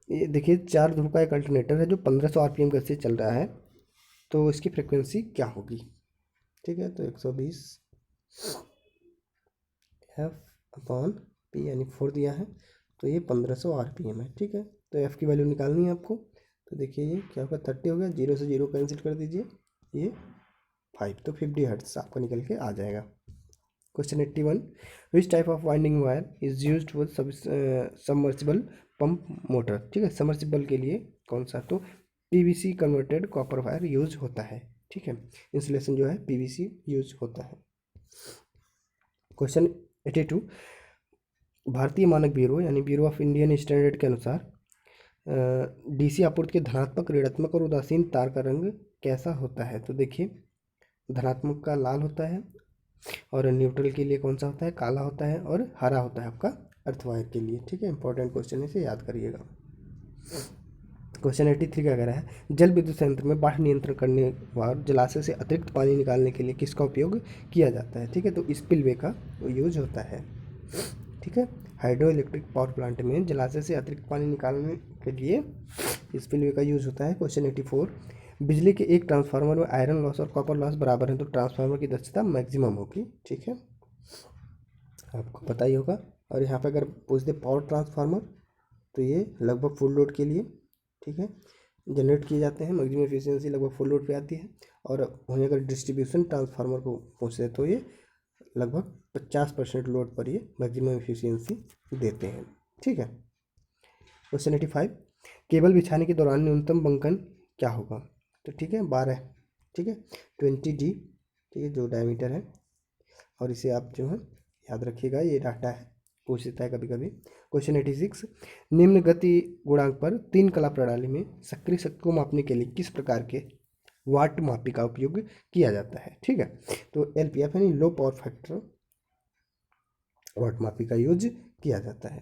[SPEAKER 1] ये देखिए 4 ध्रुव का एक अल्टरनेटर है जो 1500 आरपीएम गति से चल रहा है, तो इसकी फ्रिक्वेंसी क्या होगी। ठीक है, तो 120 एफ अपॉन पी यानी 4 दिया है, तो ये 1500 आरपीएम है। ठीक है, तो एफ़ की वैल्यू निकालनी है आपको, तो देखिए ये क्या होगा 30 हो गया, 0 से 0 कैंसिल कर दीजिए, ये 5, तो 50 हर्ट्ज आपका निकल के आ जाएगा। Question 81, which type of winding wire is used for submersible pump motor. ठीक है, सबमर्सिबल के लिए कौन सा, तो PVC converted copper wire use होता है। ठीक है, इंसुलेशन जो है पीवीसी यूज होता है। क्वेश्चन 82, भारतीय मानक ब्यूरो यानी ब्यूरो ऑफ इंडियन स्टैंडर्ड के अनुसार डीसी आपूर्ति के धनात्मक, ऋणात्मक और उदासीन तार का रंग कैसा होता है, तो देखिए धनात्मक का लाल होता है, और न्यूट्रल के लिए कौन सा होता है, काला होता है, और हरा होता है आपका अर्थ वायर के लिए। ठीक है, इंपॉर्टेंट क्वेश्चन है, इसे याद करिएगा। क्वेश्चन 83 क्या कह रहा है, जल विद्युत संयंत्र में बाढ़ नियंत्रण करने और जलाशय से अतिरिक्त पानी निकालने के लिए किसका उपयोग किया जाता है। ठीक है, तो स्पिलवे का यूज होता है। ठीक है, हाइड्रो इलेक्ट्रिक पावर प्लांट में जलाशय से अतिरिक्त पानी निकालने के लिए स्पिलवे का यूज होता है। क्वेश्चन 84, बिजली के एक ट्रांसफार्मर में आयरन लॉस और कॉपर लॉस बराबर है, तो ट्रांसफार्मर की दक्षता मैक्सिमम होगी। ठीक है, आपको पता ही होगा। और यहाँ पे अगर पूछ दे पावर ट्रांसफार्मर, तो ये लगभग फुल लोड के लिए, ठीक है, जनरेट किए जाते हैं, मैक्सिमम एफिशिएंसी लगभग फुल लोड पे आती है। और वहीं अगर डिस्ट्रीब्यूशन ट्रांसफार्मर को पूछते तो ये लगभग 50% लोड पर ये मैक्सिमम एफिशिएंसी देते हैं। ठीक है। क्वेश्चन 85, केबल बिछाने के दौरान न्यूनतम बंकन क्या होगा, तो ठीक है 12, ठीक है 20D, ठीक है जो डायमीटर है, और इसे आप जो है याद रखिएगा, ये डाटा है, पूछ देता है कभी कभी। क्वेश्चन 86, निम्न गति गुणांक पर 3 कला प्रणाली में सक्रिय शक्ति को मापने के लिए किस प्रकार के वाट मापी का उपयोग किया जाता है। ठीक है, तो LPF यानी लो पावर फैक्टर वाट मापी का यूज किया जाता है।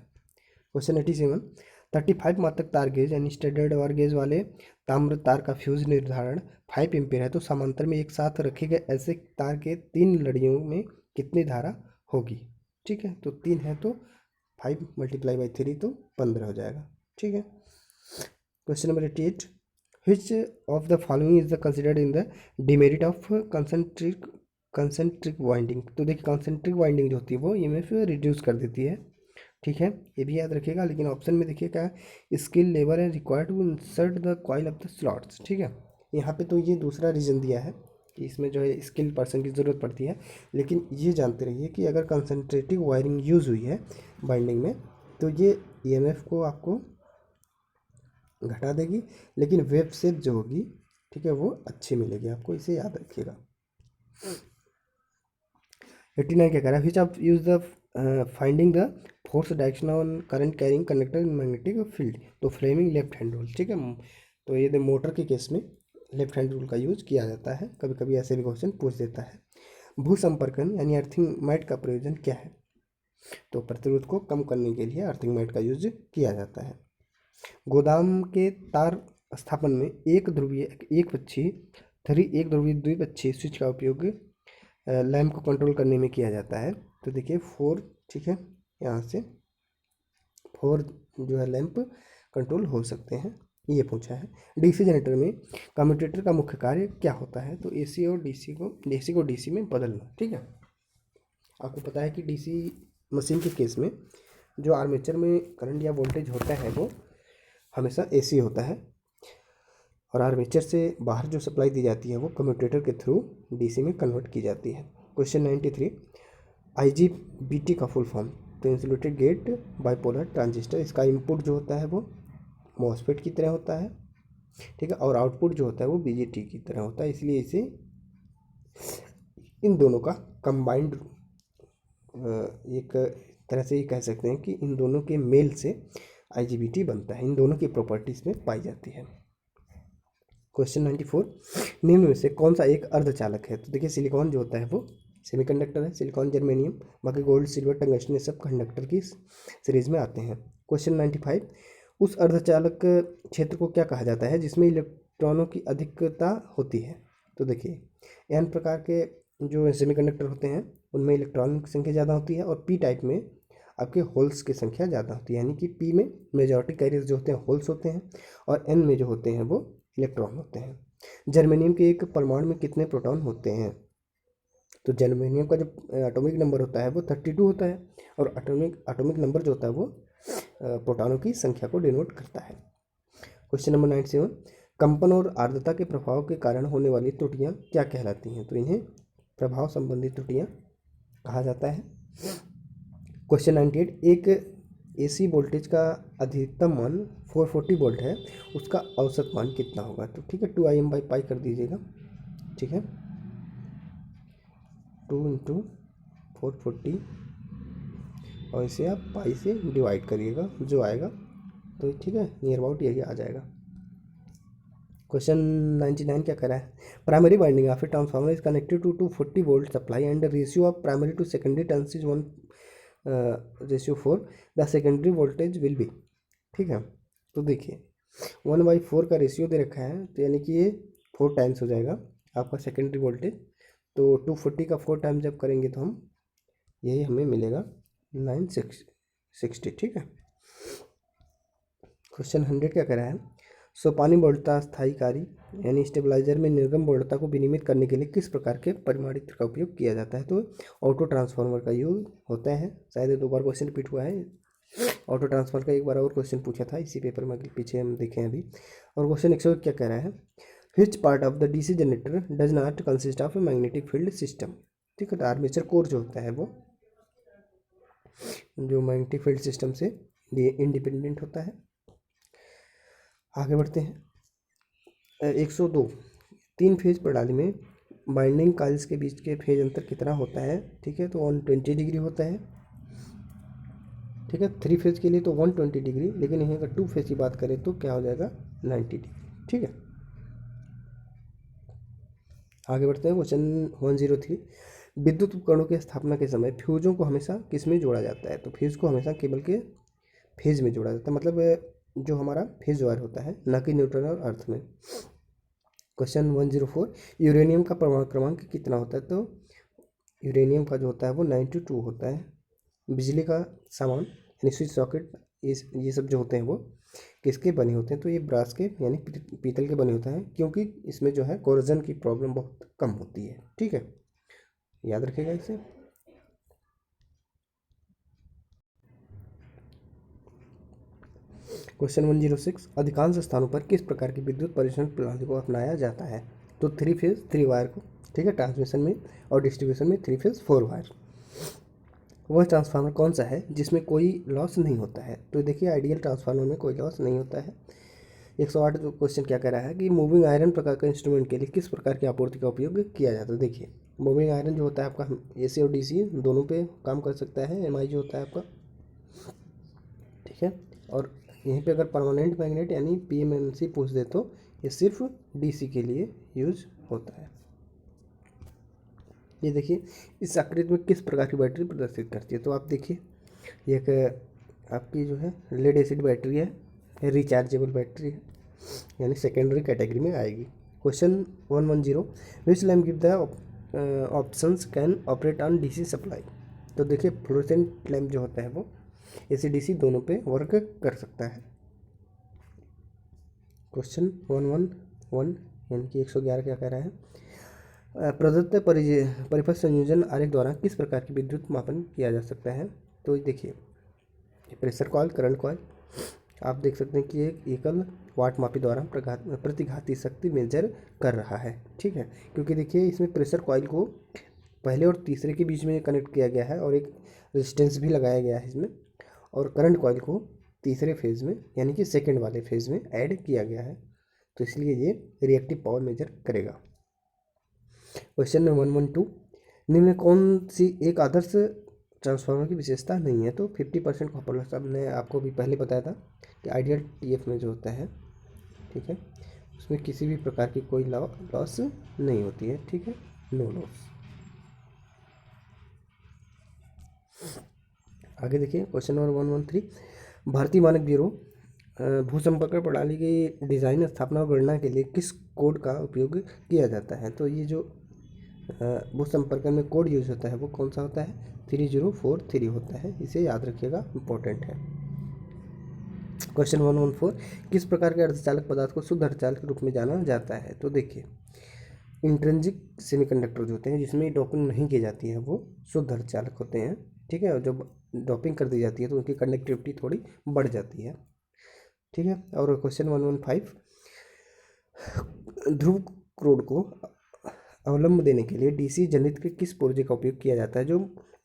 [SPEAKER 1] क्वेश्चन 87, 35 मात्रक तार गेज यानी स्टैंडर्ड वायर गेज वाले ताम्र तार का फ्यूज निर्धारण 5 एम्पीयर है, तो समांतर में एक साथ रखे गए ऐसे तार के 3 लड़ियों में कितनी धारा होगी। ठीक है, तो 3 है तो 5 × 3 तो 15 हो जाएगा। ठीक है। Question number 88, which of the following is the considered in the demerit of concentric winding. तो देखिए कंसेंट्रिक वाइंडिंग जो होती है वो EMF रिड्यूस कर देती है। ठीक है, ये भी याद रखिएगा। लेकिन ऑप्शन में देखिए क्या है, स्किल लेबर है required to insert the coil of the slots. ठीक है, यहाँ पे तो ये दूसरा रीज़न दिया है कि इसमें जो है स्किल पर्सन की ज़रूरत पड़ती है। लेकिन ये जानते रहिए कि अगर कंसनट्रेटिव वायरिंग यूज़ हुई है बाइंडिंग में, तो ये EMF को आपको घटा देगी, लेकिन वेव शेप जो होगी, ठीक है, वो अच्छी मिलेगी आपको, इसे याद रखिएगा। 89 क्या कह रहा है, which of use the finding the force direction on current carrying conductor in magnetic field, तो फ्लेमिंग लेफ्ट हैंड रूल। ठीक है, तो ये मोटर के केस में लेफ्ट हैंड रूल का यूज किया जाता है, कभी कभी ऐसे भी क्वेश्चन पूछ देता है। भू संपर्कन यानी अर्थिंग मैट का प्रयोजन क्या है, तो प्रतिरोध को कम करने के लिए अर्थिंग मैट का यूज किया जाता है। गोदाम के तार स्थापन में एक ध्रुवीय एक ध्रुवीय द्विपक्षीय स्विच का उपयोग लैंप को कंट्रोल करने में किया जाता है। तो देखिए 4, ठीक है, यहाँ से 4 जो है लैंप कंट्रोल हो सकते हैं। ये पूछा है। डीसी जनरेटर में कम्यूटेटर का मुख्य कार्य क्या होता है? तो एसी और डीसी को डीसी में बदलना। ठीक है, आपको पता है कि डीसी मशीन के केस में जो आर्मेचर में करंट या वोल्टेज होता है वो हमेशा एसी होता है, और आर्मेचर से बाहर जो सप्लाई दी जाती है वो कम्यूटेटर के थ्रू डीसी में कन्वर्ट की जाती है। क्वेश्चन 93, आईजीबीटी का फुल फॉर्म? तो इंसुलेटेड गेट बाइपोलर ट्रांजिस्टर। इसका इनपुट जो होता है वो मॉसफेट की तरह होता है, ठीक है, और आउटपुट जो होता है वो बीजेटी की तरह होता है, इसलिए इसे इन दोनों का कंबाइंड एक तरह से ये कह सकते हैं कि इन दोनों के मेल से आईजीबीटी बनता है, इन दोनों की प्रॉपर्टीज में पाई जाती है। क्वेश्चन 94, निम्न में से कौन सा एक अर्धचालक है? तो देखिए सिलिकॉन जो होता है वो सेमीकंडक्टर है, सिलिकॉन, जर्मेनियम, बाकी गोल्ड, सिल्वर, टंगस्टन, ये सब कंडक्टर की सीरीज में आते हैं। क्वेश्चन 95, उस अर्धचालक क्षेत्र को क्या कहा जाता है जिसमें इलेक्ट्रॉनों की अधिकता होती है? तो देखिए एन प्रकार के जो सेमीकंडक्टर होते हैं उनमें इलेक्ट्रॉन की संख्या ज़्यादा होती है, और पी टाइप में आपके होल्स की संख्या ज़्यादा होती है, यानी कि पी में मेजॉरिटी कैरियर्स जो होते हैं होल्स होते हैं, और एन में जो होते हैं वो इलेक्ट्रॉन होते हैं। जर्मेनियम के एक परमाणु में कितने प्रोटॉन होते हैं? तो जर्मेनियम का जो एटॉमिक नंबर होता है वो 32 होता है, और एटॉमिक नंबर जो होता है वो प्रोटॉनों की संख्या को डिनोट करता है। क्वेश्चन नंबर 97, कंपन और आर्द्रता के प्रभाव के कारण होने वाली त्रुटियां क्या कहलाती हैं? तो इन्हें प्रभाव संबंधी त्रुटियां कहा जाता है। क्वेश्चन 98, एक एसी वोल्टेज का अधिकतम मान 440 वोल्ट है, उसका औसत मान कितना होगा? तो ठीक है 2Im/π कर दीजिएगा, ठीक है, 2 इंटू 440 और इसे आप पाई से डिवाइड करिएगा, जो आएगा तो ठीक है नियर अबाउट यही आ जाएगा। क्वेश्चन 99 क्या करा है? Primary winding of a transformer is connected to 240 volt supply and ratio of primary to secondary turns is 1:4, the secondary voltage will be. ठीक है, तो देखिए 1/4 का रेशियो दे रखा है, तो यानी कि ये 4 टाइम्स हो जाएगा आपका सेकेंडरी वोल्टेज। तो 240 का 4 टाइम्स जब करेंगे तो हम यही हमें मिलेगा 960। ठीक है, क्वेश्चन 100 क्या कह रहा है? सोपानी बोल्टता स्थायी कार्य यानी स्टेबलाइजर में निर्गम बोल्टता को विनियमित करने के लिए किस प्रकार के परिमाणित्र का उपयोग किया जाता है? तो ऑटो ट्रांसफार्मर का यूज होता है। शायद 2 बार क्वेश्चन रिपीट हुआ है। ऑटो ट्रांसफार्मर का एक बार और क्वेश्चन पूछा था इसी पेपर में, पीछे हम देखें अभी। और क्वेश्चन 101 क्या कह रहा है? Which part of the DC generator does not consist of a magnetic field system? ठीक है, तो आर्मेचर कोर जो होता है वो जो मैग्नेटिक फील्ड सिस्टम से इंडिपेंडेंट होता है। आगे बढ़ते हैं। 102, 3 फेज प्रणाली में बाइंडिंग कॉइल्स के बीच के फेज अंतर कितना होता है? ठीक है, तो 120 डिग्री होता है। ठीक है, 3 फेज के लिए तो 120 डिग्री, लेकिन यहीं अगर 2 फेज की बात करें तो क्या हो जाएगा 90 डिग्री। ठीक है, आगे बढ़ते हैं। क्वेश्चन 103, विद्युत उपकरणों की स्थापना के समय फ्यूजों को हमेशा किस में जोड़ा जाता है? तो फ्यूज को हमेशा केबल के फेज में जोड़ा जाता है, मतलब जो हमारा फेज वायर होता है, ना कि न्यूट्रल और अर्थ में। क्वेश्चन 104, यूरेनियम का परमाणु क्रमांक कितना होता है? तो यूरेनियम का जो होता है वो 92 होता है। बिजली का सामान यानी स्विच सॉकेट ये सब जो होते हैं वो किसके बने होते हैं? तो ये ब्रास के यानी पीतल के बने होते हैं, क्योंकि इसमें जो है कोरोजन की प्रॉब्लम बहुत कम होती है। ठीक है, याद रखिएगा इसे। क्वेश्चन 106, अधिकांश स्थानों पर किस प्रकार की विद्युत परिवहन प्रणाली को अपनाया जाता है? तो 3 फेज 3 वायर को, ठीक है, ट्रांसमिशन में और डिस्ट्रीब्यूशन में 3 फेज 4 वायर। वह ट्रांसफार्मर कौन सा है जिसमें कोई लॉस नहीं होता है? तो देखिए आइडियल ट्रांसफार्मर में कोई लॉस नहीं होता है। 108 क्वेश्चन क्या कह रहा है कि मूविंग आयरन प्रकार का इंस्ट्रूमेंट के लिए किस प्रकार की आपूर्ति का उपयोग किया जाता है? देखिए मूविंग आयरन जो होता है आपका एसी और डीसी दोनों पे काम कर सकता है। एमआई जो होता है आपका, ठीक है, और यहीं पे अगर परमानेंट मैग्नेट यानी पीएमएमसी पूछ दे तो ये सिर्फ डीसी के लिए यूज होता है। ये देखिए इस आकृति में किस प्रकार की बैटरी प्रदर्शित करती है? तो आप देखिए ये एक आपकी जो है लेड एसिड बैटरी है, रिचार्जेबल बैटरी है, यानी सेकेंडरी कैटेगरी में आएगी। Question 110, which lamp give the options can operate on DC supply? तो देखिए फ्लोरेसेंट लैम्प जो होता है वो एसी डीसी दोनों पे वर्क कर सकता है। क्वेश्चन 111 यानी कि 111 क्या कह रहा है? प्रदत्त परिपथ संयोजन आरेख द्वारा किस प्रकार की विद्युत मापन किया जा सकता है? तो देखिए, प्रेशर कॉइल, करंट कॉइल, आप देख सकते हैं कि एक एकल वाट मापी द्वारा प्रतिघाती शक्ति मेजर कर रहा है। ठीक है, क्योंकि देखिए इसमें प्रेशर कॉइल को पहले और तीसरे के बीच में कनेक्ट किया गया है और एक रेजिस्टेंस भी लगाया गया है इसमें, और करंट कॉइल को तीसरे फेज में यानी कि सेकंड वाले फेज में ऐड किया गया है, तो इसलिए ये रिएक्टिव पावर मेजर करेगा। क्वेश्चन नंबर 112, निम्न में कौन सी एक आदर्श ट्रांसफार्मर की विशेषता नहीं है? तो 50% कॉपर लॉस, हमने आपको भी पहले बताया था कि आइडियल टीएफ में जो होता है, ठीक है, उसमें किसी भी प्रकार की कोई लॉस नहीं होती है। ठीक है, नो लॉस। आगे देखिए क्वेश्चन नंबर 113, भारतीय मानक ब्यूरो भूसंपर्क प्रणाली की डिज़ाइन, स्थापना और गणना के लिए किस कोड का उपयोग किया जाता है? तो ये जो भूसंपर्क में कोड यूज होता है वो कौन सा होता है? 3043 होता है, इसे याद रखिएगा, इंपॉर्टेंट है। क्वेश्चन 114, किस प्रकार के अर्धचालक पदार्थ को शुद्ध अर्धचालक के रूप में जाना जाता है? तो देखिए, इंट्रिंसिक सेमीकंडक्टर जो होते हैं जिसमें डोपिंग नहीं की जाती है वो शुद्ध अर्धचालक होते हैं। ठीक है, और जब डोपिंग कर दी जाती है तो उनकी कंडक्टिविटी थोड़ी बढ़ जाती है। ठीक है, और क्वेश्चन 115, ध्रुव क्रोड को अवलंब देने के लिए डीसी जनित के किस पुर्जे का उपयोग किया जाता है जो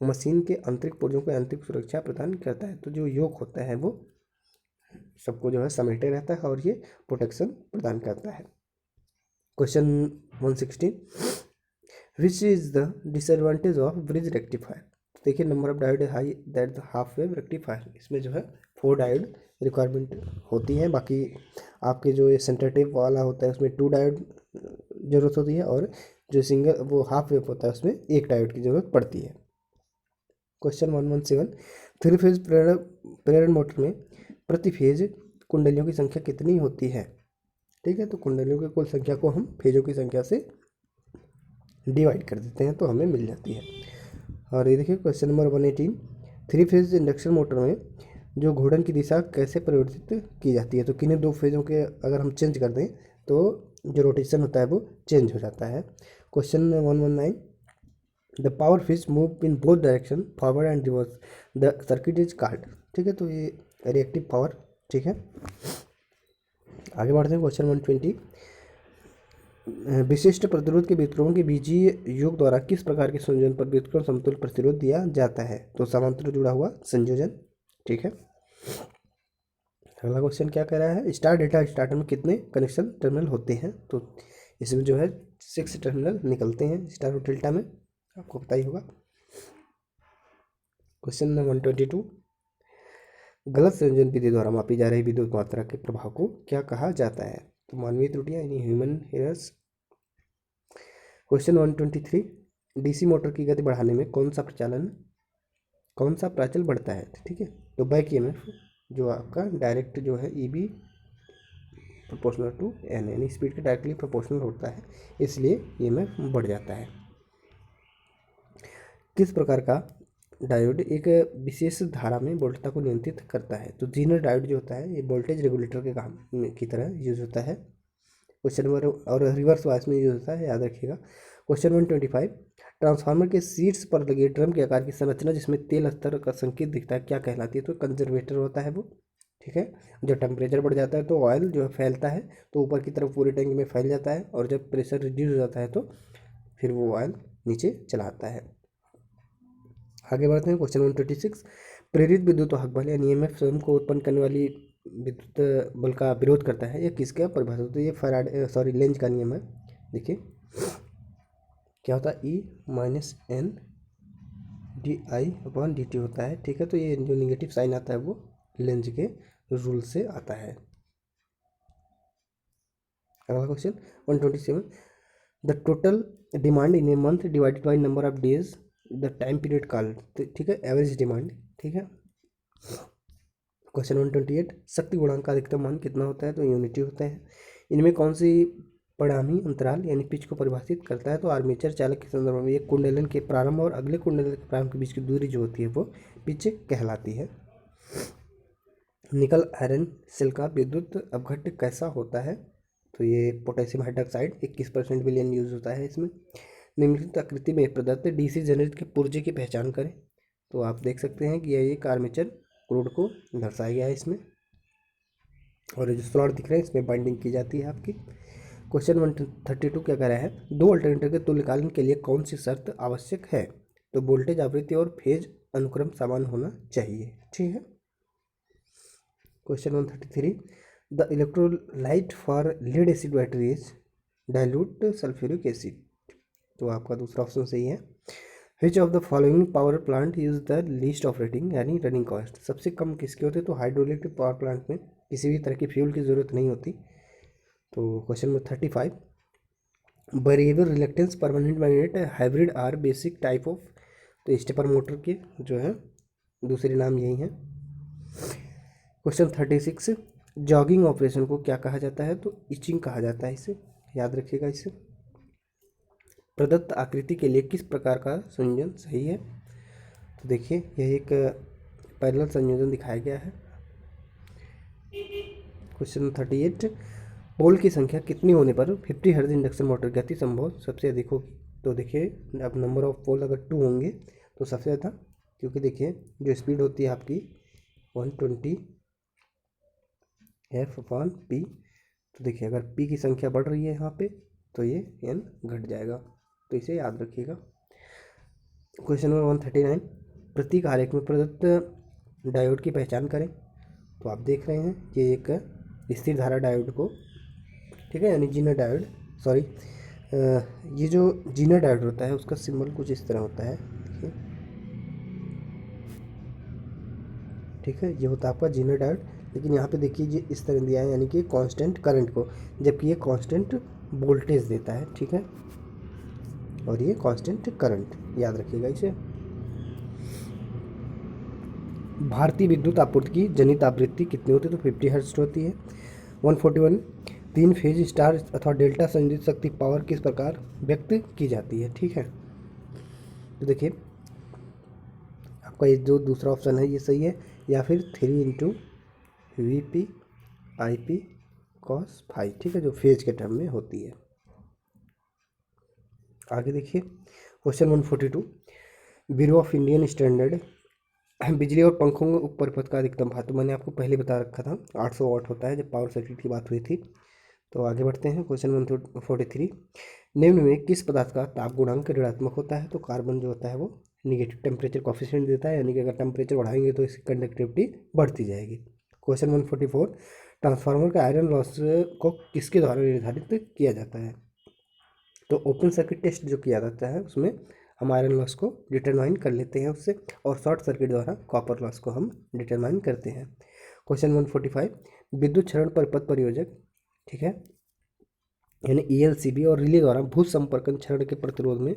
[SPEAKER 1] मशीन के आंतरिक पुर्जों को आंतरिक सुरक्षा प्रदान करता है? तो जो योक होता है वो सबको जो है समेटे रहता है और ये प्रोटेक्शन प्रदान करता है। Question 116, which is the disadvantage of bridge rectifier? देखिए, number of diode high that the half wave rectifier, इसमें जो है 4 डायोड रिक्वायरमेंट होती है, बाकी आपके जो ये सेंटर टेप वाला होता है उसमें 2 डायोड ज़रूरत होती है, और जो सिंगल वो हाफ वेव होता है उसमें 1 डायोड की ज़रूरत पड़ती है। क्वेश्चन 117, 3 फेज प्रेरण मोटर में प्रति फेज कुंडलियों की संख्या कितनी होती है? ठीक है, तो कुंडलियों की कुल संख्या को हम फेजों की संख्या से डिवाइड कर देते हैं तो हमें मिल जाती है। और ये देखिए question number 118, 3 phase induction motor में जो घूर्णन की दिशा कैसे परिवर्तित की जाती है? तो किन्हीं 2 फेजों के अगर हम चेंज कर दें तो जो रोटेशन होता है वो चेंज हो जाता है। Question 119, the power phase move in both direction forward and reverse, the circuit is called. ठीक है, तो ये रिएक्टिव पावर। ठीक है, आगे बढ़ते हैं। क्वेश्चन 120, विशिष्ट प्रतिरोध के व्युत्क्रमों के बीजीय योग द्वारा किस प्रकार के संयोजन पर व्युत्क्रम समतुल्य प्रतिरोध दिया जाता है? तो समांतर जुड़ा हुआ संयोजन। ठीक है, अगला क्वेश्चन क्या कह रहा है? स्टार डेल्टा स्टार्टर में कितने कनेक्शन टर्मिनल होते हैं? तो इसमें जो है 6 टर्मिनल निकलते हैं स्टार और डेल्टा में, आपको पता ही होगा। क्वेश्चन नंबर 122, गलत संयोजन विधि द्वारा मापी जा रही विद्युत मात्रा के प्रभाव को क्या कहा जाता है? तो मानवीय त्रुटियां यानी human errors. Question 123, DC motor की गति बढ़ाने में कौन सा प्राचल बढ़ता है? ठीक है, तो बैक ईएमएफ जो आपका डायरेक्ट जो है ईबी प्रोपोर्शनल टू एन, यानी स्पीड के डायरेक्टली प्रोपोर्शनल होता है, इसलिए ईएमएफ बढ़ जाता है। किस प्रकार का डायोड एक विशेष धारा में वोल्टता को नियंत्रित करता है? तो जीनर डायोड जो होता है ये वोल्टेज रेगुलेटर के काम की तरह यूज होता है। क्वेश्चन नंबर, और रिवर्स वाइस में यूज होता है, याद रखिएगा। क्वेश्चन 125, ट्रांसफार्मर के शीट्स पर लगे ड्रम के आकार की संरचना जिसमें तेल स्तर का संकेत दिखता है क्या कहलाती है? तो कंजर्वेटर होता है वो। ठीक है, जब टेम्परेचर बढ़ जाता है तो ऑयल जो है फैलता है, तो ऊपर की तरफ पूरे टैंक में फैल जाता है, और जब प्रेशर रिड्यूस हो जाता है तो फिर वो ऑयल नीचे चला आता है। आगे बढ़ते हैं। क्वेश्चन 126, प्रेरित विद्युत वाहक बल यानी ईएमएफ स्वयं को उत्पन्न करने वाली विद्युत बल का विरोध करता है, ये किसका परिभाषा होता है? ये फैराडे लेंज का नियम है। देखिए क्या होता है, E minus N D I upon D T होता है। ठीक है, तो ये जो निगेटिव साइन आता है वो लेंज के रूल से आता है। अगला question 127, the total demand in a month divided by number of days the time period called. ठीक है, एवरेज डिमांड। ठीक है, क्वेश्चन 128, शक्ति गुणांक का अधिकतम मान कितना होता है? तो यूनिटी होता है। इनमें कौन सी परिणामी अंतराल यानी पिच को परिभाषित करता है? तो आर्मेचर चालक के संदर्भ में एक कुंडलन के प्रारंभ और अगले कुंडलन के प्रारंभ के बीच की दूरी जो होती है वो पिच कहलाती है। निकल आयरन सेल का विद्युत अपघट्य कैसा होता है? तो ये पोटेशियम हाइड्रोक्साइड 21% विलयन यूज होता है इसमें। निम्नलिखित आकृति में प्रदत्त डीसी जनरेटर के पुर्जे की पहचान करें। तो आप देख सकते हैं कि यह एक आर्मेचर क्रूड को दर्शाया गया है इसमें, और जो स्लॉट दिख रहे हैं इसमें बाइंडिंग की जाती है आपकी। क्वेश्चन 132 क्या कह रहा है? दो अल्टरनेटर के तुल्यकालन के लिए कौन सी शर्त आवश्यक है? तो वोल्टेज, आवृत्ति और फेज अनुक्रम समान होना चाहिए। ठीक है। Question 133, the electrolyte for lead acid battery is dilute sulphuric acid. तो आपका दूसरा ऑप्शन सही है। Which of the following power plant use the least operating यानी रनिंग कॉस्ट? सबसे कम किसके होते? तो हाइड्रोइलेक्ट्रिक पावर प्लांट में किसी भी तरह की फ्यूल की ज़रूरत नहीं होती। तो question number 35, variable reluctance permanent magnet hybrid are basic type of. तो स्टेपर मोटर के जो है दूसरे नाम यही है। क्वेश्चन 36, जॉगिंग ऑपरेशन को क्या कहा जाता है? तो इचिंग कहा जाता है इसे, याद रखिएगा इसे। प्रदत्त आकृति के लिए किस प्रकार का संयोजन सही है? तो देखिए यह एक पैरेलल संयोजन दिखाया गया है। क्वेश्चन 38, पोल की संख्या कितनी होने पर 50 हर्ट्ज इंडक्शन मोटर गति संभव सबसे अधिक होगी? तो देखिए अब नंबर ऑफ पोल अगर 2 होंगे तो सबसे ज़्यादा, क्योंकि देखिए जो स्पीड होती है आपकी 120 F/P। तो देखिए अगर P की संख्या बढ़ रही है यहाँ पे तो ये N घट जाएगा, तो इसे याद रखिएगा। क्वेश्चन नंबर 139, प्रतीक आरेख में प्रदत्त डायोड की पहचान करें। तो आप देख रहे हैं कि एक स्थिर धारा डायोड को, ठीक है, यानी जीना डायोड, सॉरी ये जो जीना डायोड होता है उसका सिंबल कुछ इस तरह होता है, देखिए, ठीक है, ये होता है आपका जीना डायोड। लेकिन यहाँ पे देखिए ये इस तरह दिया है, यानी कि कांस्टेंट करंट को, जबकि ये कांस्टेंट वोल्टेज देता है, ठीक है, और ये कांस्टेंट करंट, याद रखिएगा इसे। भारतीय विद्युत आपूर्ति की जनित आवृत्ति कितनी होती है? तो 50 हर्ट्ज होती है। 141, तीन फेज स्टार अथवा डेल्टा संयोजित शक्ति पावर किस प्रकार व्यक्त की जाती है? ठीक है, तो देखिए आपका ये जो दूसरा ऑप्शन है ये सही है, या फिर 3 × VP/IP cos∅, ठीक है, जो फेज के टर्म में होती है। आगे देखिए question 142, bureau of Indian standard बिजली और पंखों में उप परिपथ का अधिकतम भार, तो मैंने आपको पहले बता रखा था 800 वाट होता है जब पावर सर्किट की बात हुई थी। तो आगे बढ़ते हैं क्वेश्चन 143, निम्न में किस पदार्थ का ताप गुणांक ऋणात्मक होता है? तो कार्बन जो होता है वो निगेटिव टेम्परेचर कॉफिशिएंट देता है, यानी कि अगर टेम्परेचर बढ़ाएंगे तो इसकी कंडक्टिविटी बढ़ती जाएगी। क्वेश्चन 144, ट्रांसफार्मर का आयरन लॉस को किसके द्वारा निर्धारित किया जाता है? तो ओपन सर्किट टेस्ट जो किया जाता है उसमें हम आयरन लॉस को डिटरमाइन कर लेते हैं उससे, और शॉर्ट सर्किट द्वारा कॉपर लॉस को हम डिटरमाइन करते हैं। क्वेश्चन 145, विद्युत क्षरण परिपथ प्रयोजक, ठीक है, यानी ELCB और रिले द्वारा भू संपर्कन क्षरण के प्रतिरोध में,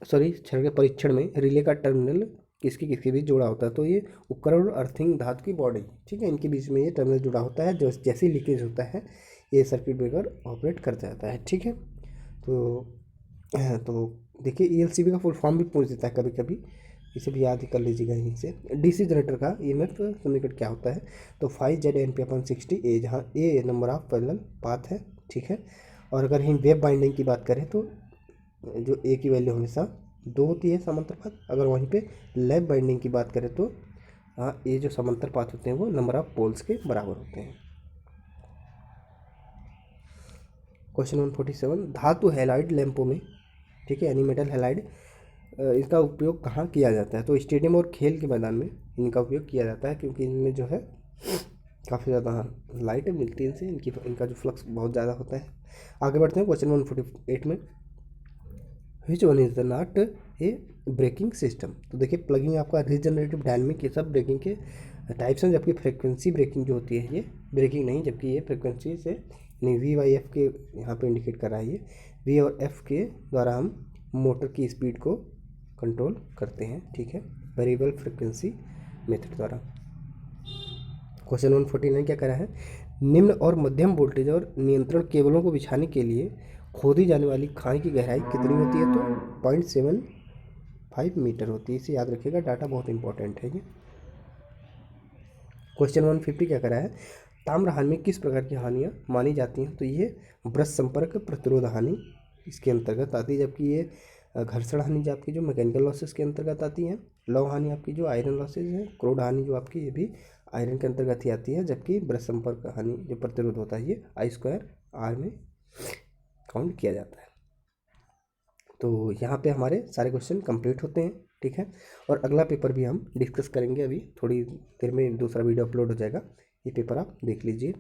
[SPEAKER 1] सॉरी क्षरण के परीक्षण में रिले का टर्मिनल किसकी किसके बीच जुड़ा होता है? तो ये उपकरण और अर्थिंग धातु की बॉडी, ठीक है, इनके बीच में ये टर्मिनल जुड़ा होता है, जो जैसे लीकेज होता है ये सर्किट ब्रेकर ऑपरेट कर जाता है, ठीक है। तो देखिए ELCB का फुल फॉर्म भी पूछ देता है कभी कभी, इसे भी याद ही कर लीजिएगा यहीं से। DC जनरेटर का EMF समीकरण क्या होता है? तो 5ZNP/60A, जहाँ A number of parallel path है, ठीक है। और अगर हम वेव बाइंडिंग की बात करें तो जो A की वैल्यू हमेशा 2 होती है समांतर पाथ। अगर वहीं पे लैप बाइंडिंग की बात करें तो हाँ A जो समांतर पाथ होते हैं वो नंबर ऑफ पोल्स के बराबर होते हैं। क्वेश्चन 147, धातु हैलाइड लैंपों में, ठीक है, यानी मेटल हैलाइड, इसका उपयोग कहाँ किया जाता है? तो स्टेडियम और खेल के मैदान में इनका उपयोग किया जाता है, क्योंकि इनमें जो है काफ़ी ज़्यादा लाइट मिलती है इनसे, इनका जो फ्लक्स बहुत ज़्यादा होता है। आगे बढ़ते हैं क्वेश्चन 148 में, which one is the not a braking system? तो देखिए प्लगिंग आपका रीजनरेटिव डायनेमिक, ये सब ब्रेकिंग के टाइप्स हैं, जबकि फ्रिक्वेंसी ब्रेकिंग जो होती है ये ब्रेकिंग नहीं, जबकि ये फ्रिक्वेंसी से यानी V/F के यहाँ पे इंडिकेट कर रहा है, ये V और F के द्वारा हम मोटर की स्पीड को कंट्रोल करते हैं, ठीक है, वेरिएबल फ्रिक्वेंसी मेथड द्वारा। क्वेश्चन 149 क्या करा है? निम्न और मध्यम वोल्टेज और नियंत्रण केबलों को बिछाने के लिए खोदी जाने वाली खाई की गहराई कितनी होती है? तो 0.75 मीटर होती है, इसे याद रखिएगा, डाटा बहुत इंपॉर्टेंट है ये। क्वेश्चन 150 क्या करा है, ताम्र हानि में किस प्रकार की हानियाँ मानी जाती हैं, तो ये ब्रश संपर्क प्रतिरोध हानि इसके अंतर्गत आती है, जबकि ये घर्षण हानि जो आपकी जो मैकेनिकल लॉसेस के अंतर्गत आती है। लौह हानि आपकी जो आयरन लॉसेज है। क्रोड हानि जो आपकी ये भी आयरन के अंतर्गत ही आती है, जबकि ब्रश संपर्क हानि जो प्रतिरोध होता है ये I²R में काउंट किया जाता है। तो यहाँ पे हमारे सारे क्वेश्चन कंप्लीट होते हैं, ठीक है। और अगला पेपर भी हम डिस्कस करेंगे, अभी थोड़ी देर में दूसरा वीडियो अपलोड हो जाएगा, ये पेपर आप देख लीजिए।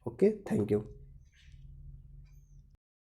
[SPEAKER 1] Okay, thank you.